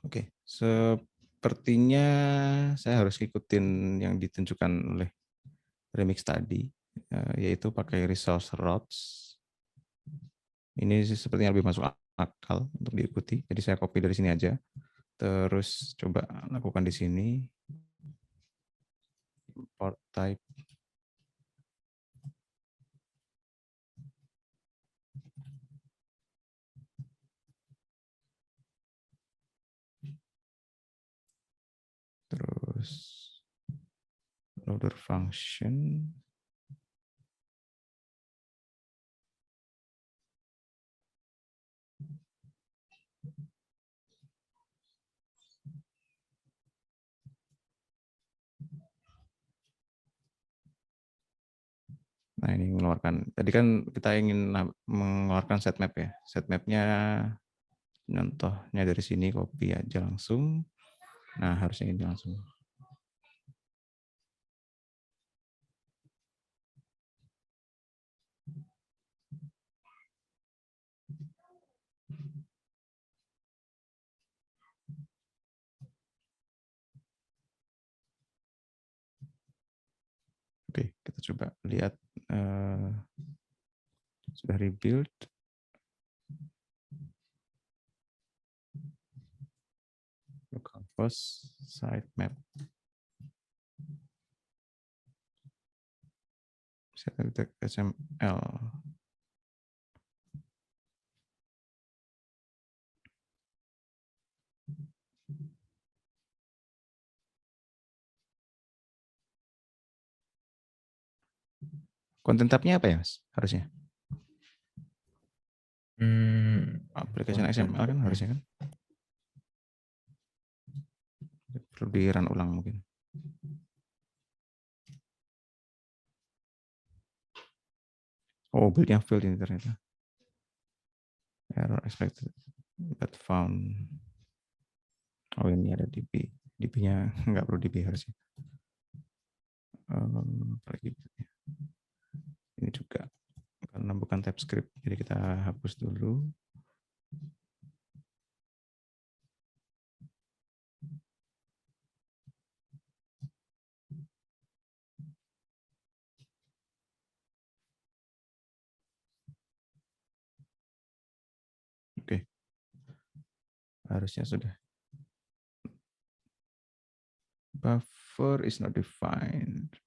Oke, sepertinya saya harus ikutin yang ditunjukkan oleh Remix tadi, yaitu pakai resource routes. Ini sepertinya lebih masuk akal untuk diikuti. Jadi saya copy dari sini aja. Terus coba lakukan di sini. Import type. Terus loader function. Nah, ini mengeluarkan. Tadi kan kita ingin mengeluarkan sitemap ya. Sitemap-nya contohnya dari sini, copy aja langsung. Nah, harusnya ini langsung. Oke, kita coba lihat. Sudah rebuild. Localhost sitemap. sitemap.xml. Konten tab-nya apa ya, Mas? Harusnya. Application XML kan harusnya kan. Perlu di run ulang mungkin. Oh, build-nya failed ini ternyata. Error expected but found. Oh, ini ada DB. DB-nya nggak perlu DB harusnya. Apalagi ini juga karena bukan TypeScript, jadi kita hapus dulu. Oke, harusnya sudah. Buffer is not defined.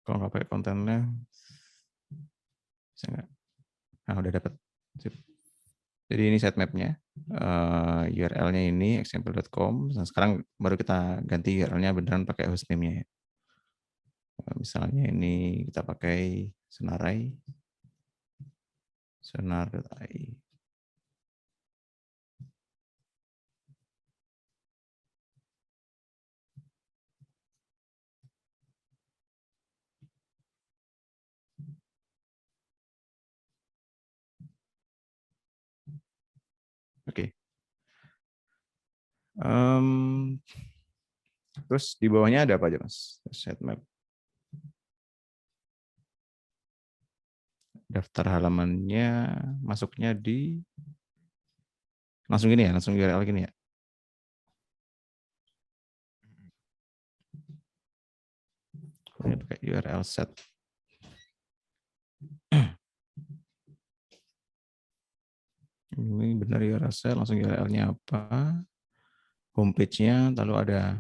Kalau nggak pakai kontennya, bisa nggak? Nah, udah dapat. Jadi ini sitemap-nya. URL-nya ini example.com. Nah, sekarang baru kita ganti URL-nya beneran pakai hostname-nya ya. Misalnya ini kita pakai senarai. Senar.ai. Terus di bawahnya ada apa aja, Mas? Sitemap. Daftar halamannya masuknya di langsung gini ya, langsung URL gini ya. Ini pakai URL set. Ini benar URL set, langsung URL-nya apa? Homepage-nya, lalu ada.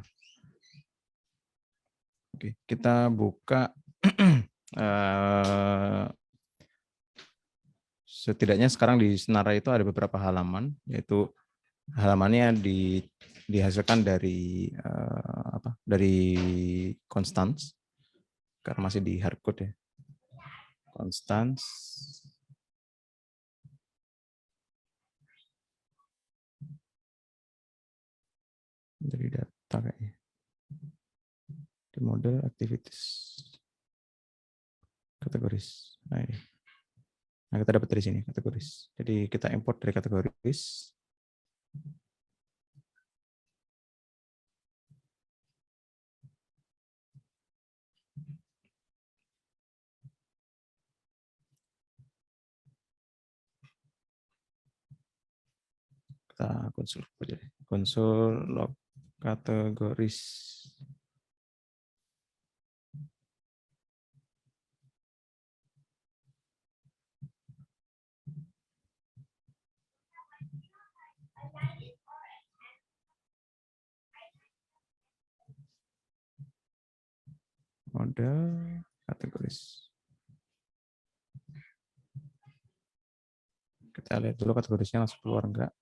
Oke, kita buka setidaknya sekarang di Senara itu ada beberapa halaman, yaitu halamannya dihasilkan dari dari Constance, karena masih di hardcode ya. Constance. Dari data kayaknya. Di model activities. Kategoris. Nah ini. Nah, kita dapat dari sini kategoris. Jadi kita import dari kategoris. Kita konsul log kategoris. Model kategoris. Kita lihat dulu kategorisnya langsung keluar enggak.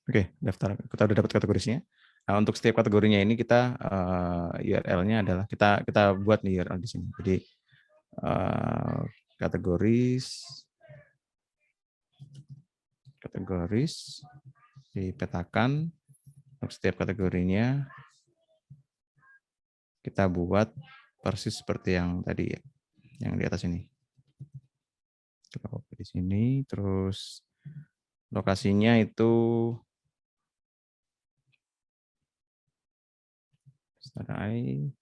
Oke, daftar. Kita udah dapat kategorinya. Nah, untuk setiap kategorinya ini kita URL-nya adalah kita buat nih URL di sini. Jadi kategoris dipetakan untuk setiap kategorinya. Kita buat persis seperti yang tadi ya, yang di atas ini. Kita copy di sini, terus lokasinya itu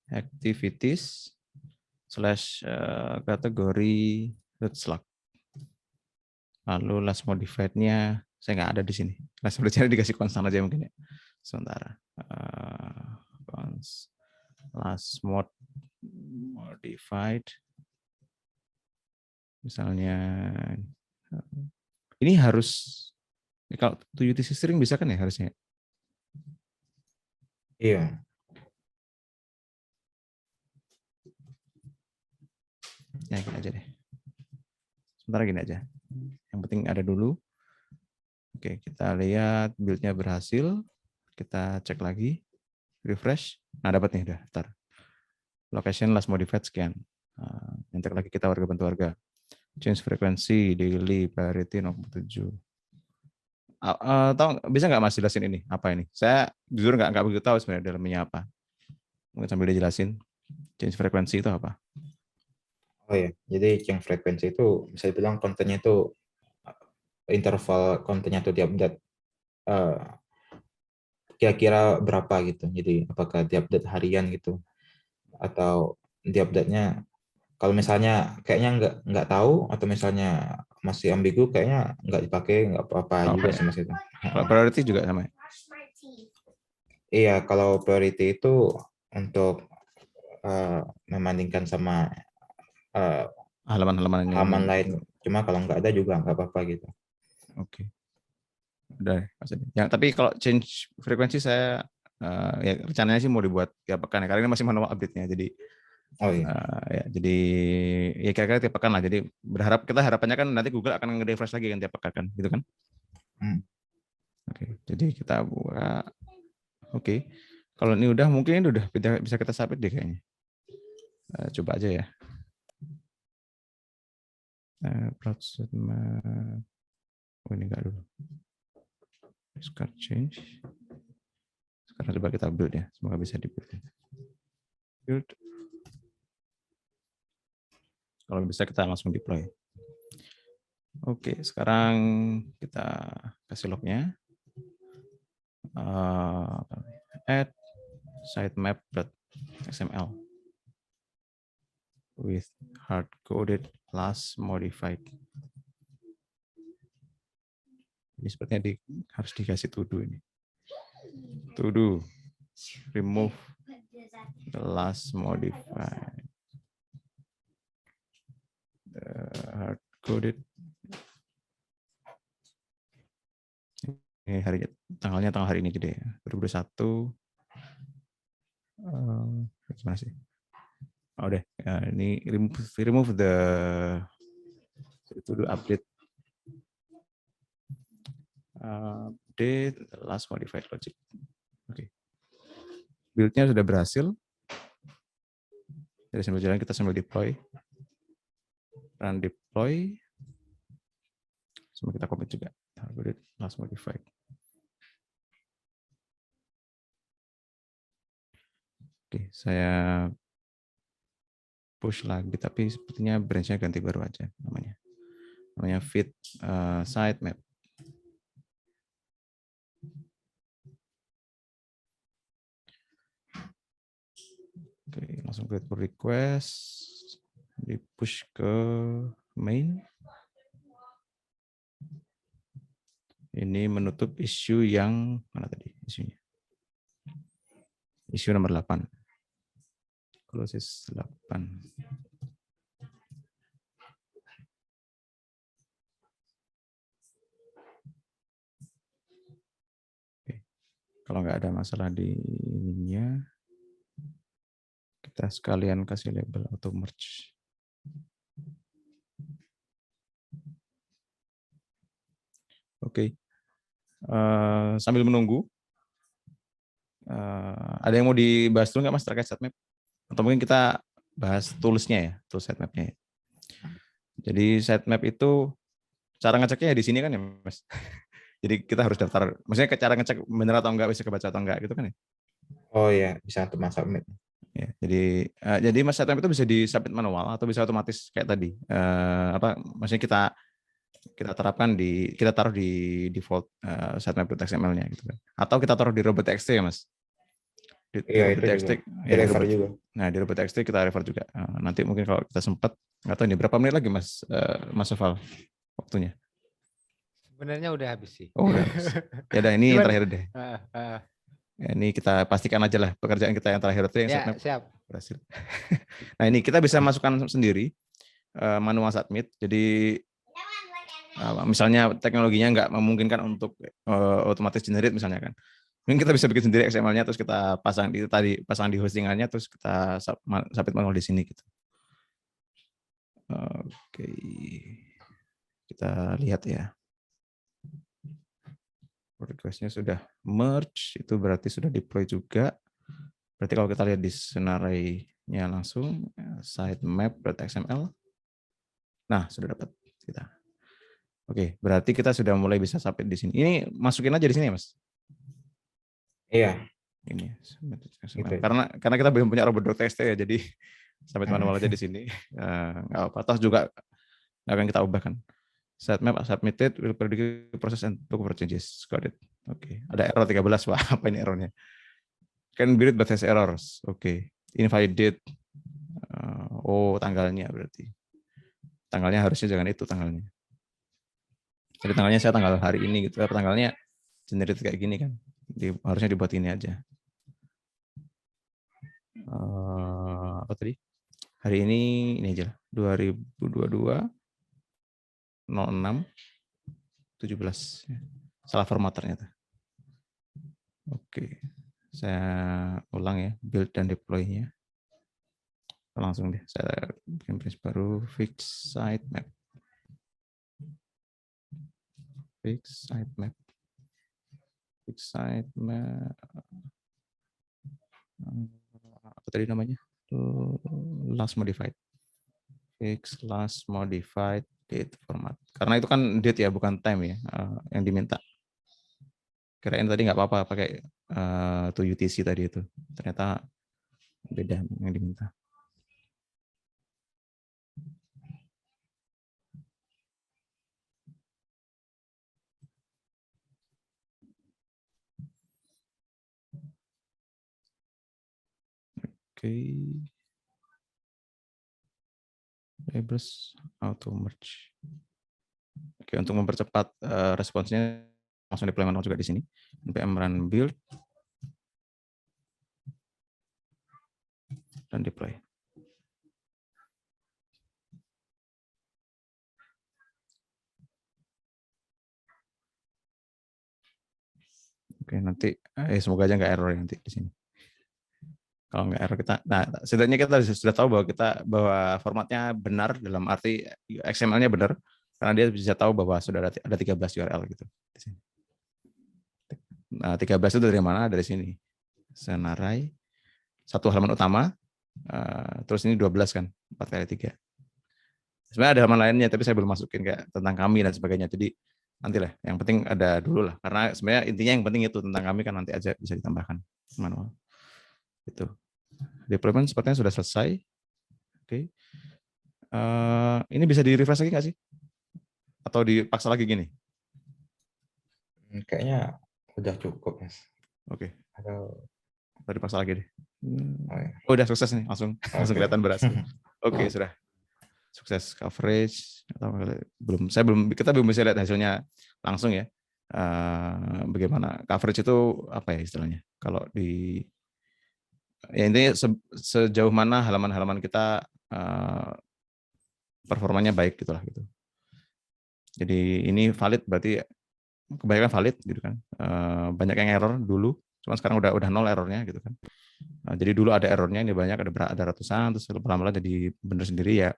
activities / kategori slug. Lalu last modified-nya saya nggak ada di sini. Last modified dikasih konstan aja mungkin ya. Sementara last modified misalnya ini harus kalau to UTC string bisa kan ya harusnya? Iya. Ya gini aja deh. Sementara gini aja. Yang penting ada dulu. Oke, kita lihat build-nya berhasil. Kita cek lagi. Refresh. Nah, dapat nih, udah. Bentar. Location last modified sekian. Nanti lagi kita warga bantu warga. Change frequency, daily, priority 0,7. Tahu bisa nggak Mas jelasin ini? Apa ini? Saya jujur nggak begitu tahu sebenarnya dalamnya apa. Mungkin sambil dijelasin. Change frequency itu apa? Oh ya, jadi change frequency itu bisa dibilang kontennya itu interval kontennya itu diupdate kira-kira berapa gitu. Jadi apakah diupdate harian gitu atau diupdate-nya kalau misalnya kayaknya nggak tahu atau misalnya masih ambigu kayaknya nggak dipakai nggak apa-apa juga sih Mas itu. Kalau priority juga sama ya? Iya, kalau priority itu untuk membandingkan sama halaman-halaman lain. Cuma kalau nggak ada juga nggak apa-apa gitu. Oke. Udah, ya, tapi kalau change frekuensi saya ya rencananya sih mau dibuat tiap pekan ya, karena ini masih manual update-nya. Jadi ya, jadi ya kira-kira tiap pekan lah. Jadi kita harapannya kan nanti Google akan nge-refresh lagi kan tiap pekan kan, gitu kan? Oke, jadi kita buka. Oke. Kalau ini udah mungkin ini udah bisa kita submit deh kayaknya. Coba aja ya. Oh, ini enggak dulu. Discard change. Sekarang coba kita build ya. Semoga bisa di build. Build. Kalau bisa kita langsung deploy. Oke, sekarang kita kasih lognya. Add sitemap.xml with hard-coded class modified. Ini sepertinya harus dikasih to do ini. To do. Remove the last modified. Hard-coded. Ini tanggalnya tanggal hari ini gede ya. 2021. Gimana sih? Oh deh, ini remove the to do update. Update last modified logic. Oke. Build-nya sudah berhasil. Jadi sambil jalan kita sambil deploy. Run deploy. Sambil kita commit juga. Update last modified. Oke, saya push lagi, tapi sepertinya branch-nya ganti baru aja namanya. Namanya fit sitemap. Oke, langsung create pull request, di push ke main. Ini menutup isu yang mana tadi isunya? Isu nomor 8. Closes 8. Oke. Kalau nggak ada masalah di ininya, kita sekalian kasih label auto merge. Oke. Sambil menunggu, ada yang mau dibahas dulu nggak Mas terkait sitemap? Atau mungkin kita bahas toolsnya ya, tools sitemapnya. Jadi sitemap itu cara ngeceknya di sini kan ya Mas. Jadi kita harus daftar, maksudnya cara ngecek benar atau enggak, bisa kebaca atau enggak gitu kan ya? Oh iya, bisa untuk submit. Ya, jadi Mas sitemap itu bisa di submit manual atau bisa otomatis kayak tadi. Maksudnya kita taruh di default sitemap.xml-nya gitu kan. Atau kita taruh di robot.txt ya Mas. Di robot.txt juga. Nah, di robot.txt kita refer juga. Nanti mungkin kalau kita sempat, nggak tahu ini berapa menit lagi Mas Sofal waktunya. Sebenarnya udah habis sih. Oh, udah habis. Ya udah, ini yang terakhir deh. Ya, ini kita pastikan aja lah pekerjaan kita yang terakhir itu yang ya, siap. Berhasil. Nah, ini kita bisa masukkan sendiri manual submit. Jadi misalnya teknologinya nggak memungkinkan untuk otomatis generate misalnya kan. Mungkin kita bisa bikin sendiri XML-nya terus kita pasang di hostingannya terus kita submit manual di sini gitu. Oke. Kita lihat ya. Request-nya sudah merge, itu berarti sudah deploy juga. Berarti kalau kita lihat di scenario-nya langsung sitemap.xml. Nah, sudah dapat kita. Oke, berarti kita sudah mulai bisa submit di sini. Ini masukin aja di sini ya, Mas? Iya. Ini gitu. Karena kita belum punya robot.txt ya, jadi submit manual aja di sini. Nggak apa-apa. Toh juga nggak akan kita ubah kan. Sitemap submitted will predict process and look for changes. Got it. Oke. Ada error 13. Wah, apa ini errornya? Can be read but has errors. Oke. Invalidate. Tanggalnya berarti. Tanggalnya harusnya jangan itu tanggalnya. Jadi tanggalnya saya tanggal hari ini gitu. Tanggalnya generate kayak gini kan. Harusnya dibuat ini aja. Apa tadi? Hari ini aja. 2022 06 17. Salah format ternyata. Oke. Saya ulang ya, build dan deploy-nya. Langsung deh, saya bikin branch baru, fix sitemap. Fix sitemap. Fix sitemap. Apa tadi namanya? Last modified. Fix last modified date format. Karena itu kan date ya, bukan time ya yang diminta. Kirain tadi nggak apa-apa pakai to UTC tadi itu. Ternyata beda yang diminta. Oke. Labels auto merge. Oke, untuk mempercepat responsnya langsung deployment juga di sini. npm run build dan deploy. Oke, nanti semoga aja nggak error nanti di sini. Kalau nggak error kita, nah setidaknya kita sudah tahu bahwa formatnya benar dalam arti XML-nya benar, karena dia bisa tahu bahwa sudah ada 13 URL gitu di sini. Nah, 13 itu dari mana? Dari sini. Senarai, satu halaman utama, terus ini 12 kan, 4 kali 3. Sebenarnya ada halaman lainnya, tapi saya belum masukin kayak tentang kami dan sebagainya. Jadi nantilah, yang penting ada dulu lah. Karena sebenarnya intinya yang penting itu tentang kami kan nanti aja bisa ditambahkan manual. Gitu. Deployment sepertinya sudah selesai. Oke. Ini bisa di-refresh lagi nggak sih? Atau dipaksa lagi gini? Kayaknya udah cukup, Mas. Oke. Atau Dipaksa lagi deh. ya. Oh, udah sukses nih, langsung kelihatan berhasil. Oke, sudah. Sukses coverage atau kita belum bisa lihat hasilnya langsung ya. Bagaimana coverage itu apa ya istilahnya? Kalau di ya intinya sejauh mana halaman-halaman kita performanya baik gitulah gitu. Jadi ini valid berarti kebanyakan valid gitu kan. Banyak yang error dulu, cuman sekarang udah nol errornya gitu kan. Jadi dulu ada errornya, ini banyak ada ratusan, terus lama-lama jadi benar sendiri ya.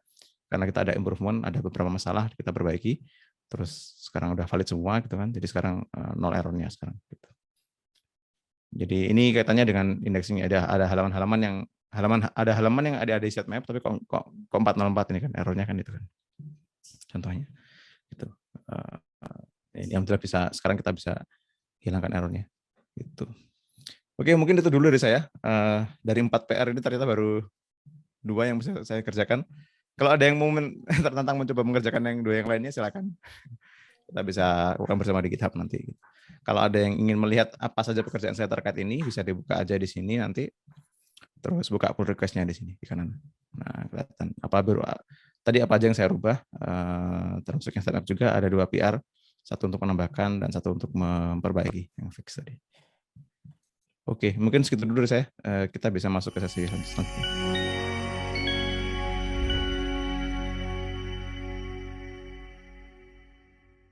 Karena kita ada improvement, ada beberapa masalah kita perbaiki, terus sekarang udah valid semua gitu kan. Jadi sekarang nol errornya sekarang. Gitu. Jadi ini kaitannya dengan indexing, ada halaman-halaman yang ada di set map tapi kok 404 ini kan errornya kan itu kan. Contohnya gitu. Yang sekarang kita bisa hilangkan errornya. Gitu. Oke, mungkin itu dulu dari saya. Dari 4 PR ini ternyata baru 2 yang bisa saya kerjakan. Kalau ada yang mau tertantang mencoba mengerjakan yang 2 yang lainnya, silakan. Kita bisa lakukan bersama di GitHub nanti. Kalau ada yang ingin melihat apa saja pekerjaan saya terkait ini, bisa dibuka aja di sini nanti. Terus buka pull request-nya di sini di kanan. Nah, kelihatan tadi apa aja yang saya rubah. Termasuk yang setup juga ada 2 PR, satu untuk menambahkan dan satu untuk memperbaiki yang fix tadi. Oke, mungkin segitu dulu dari saya. Kita bisa masuk ke sesi selanjutnya.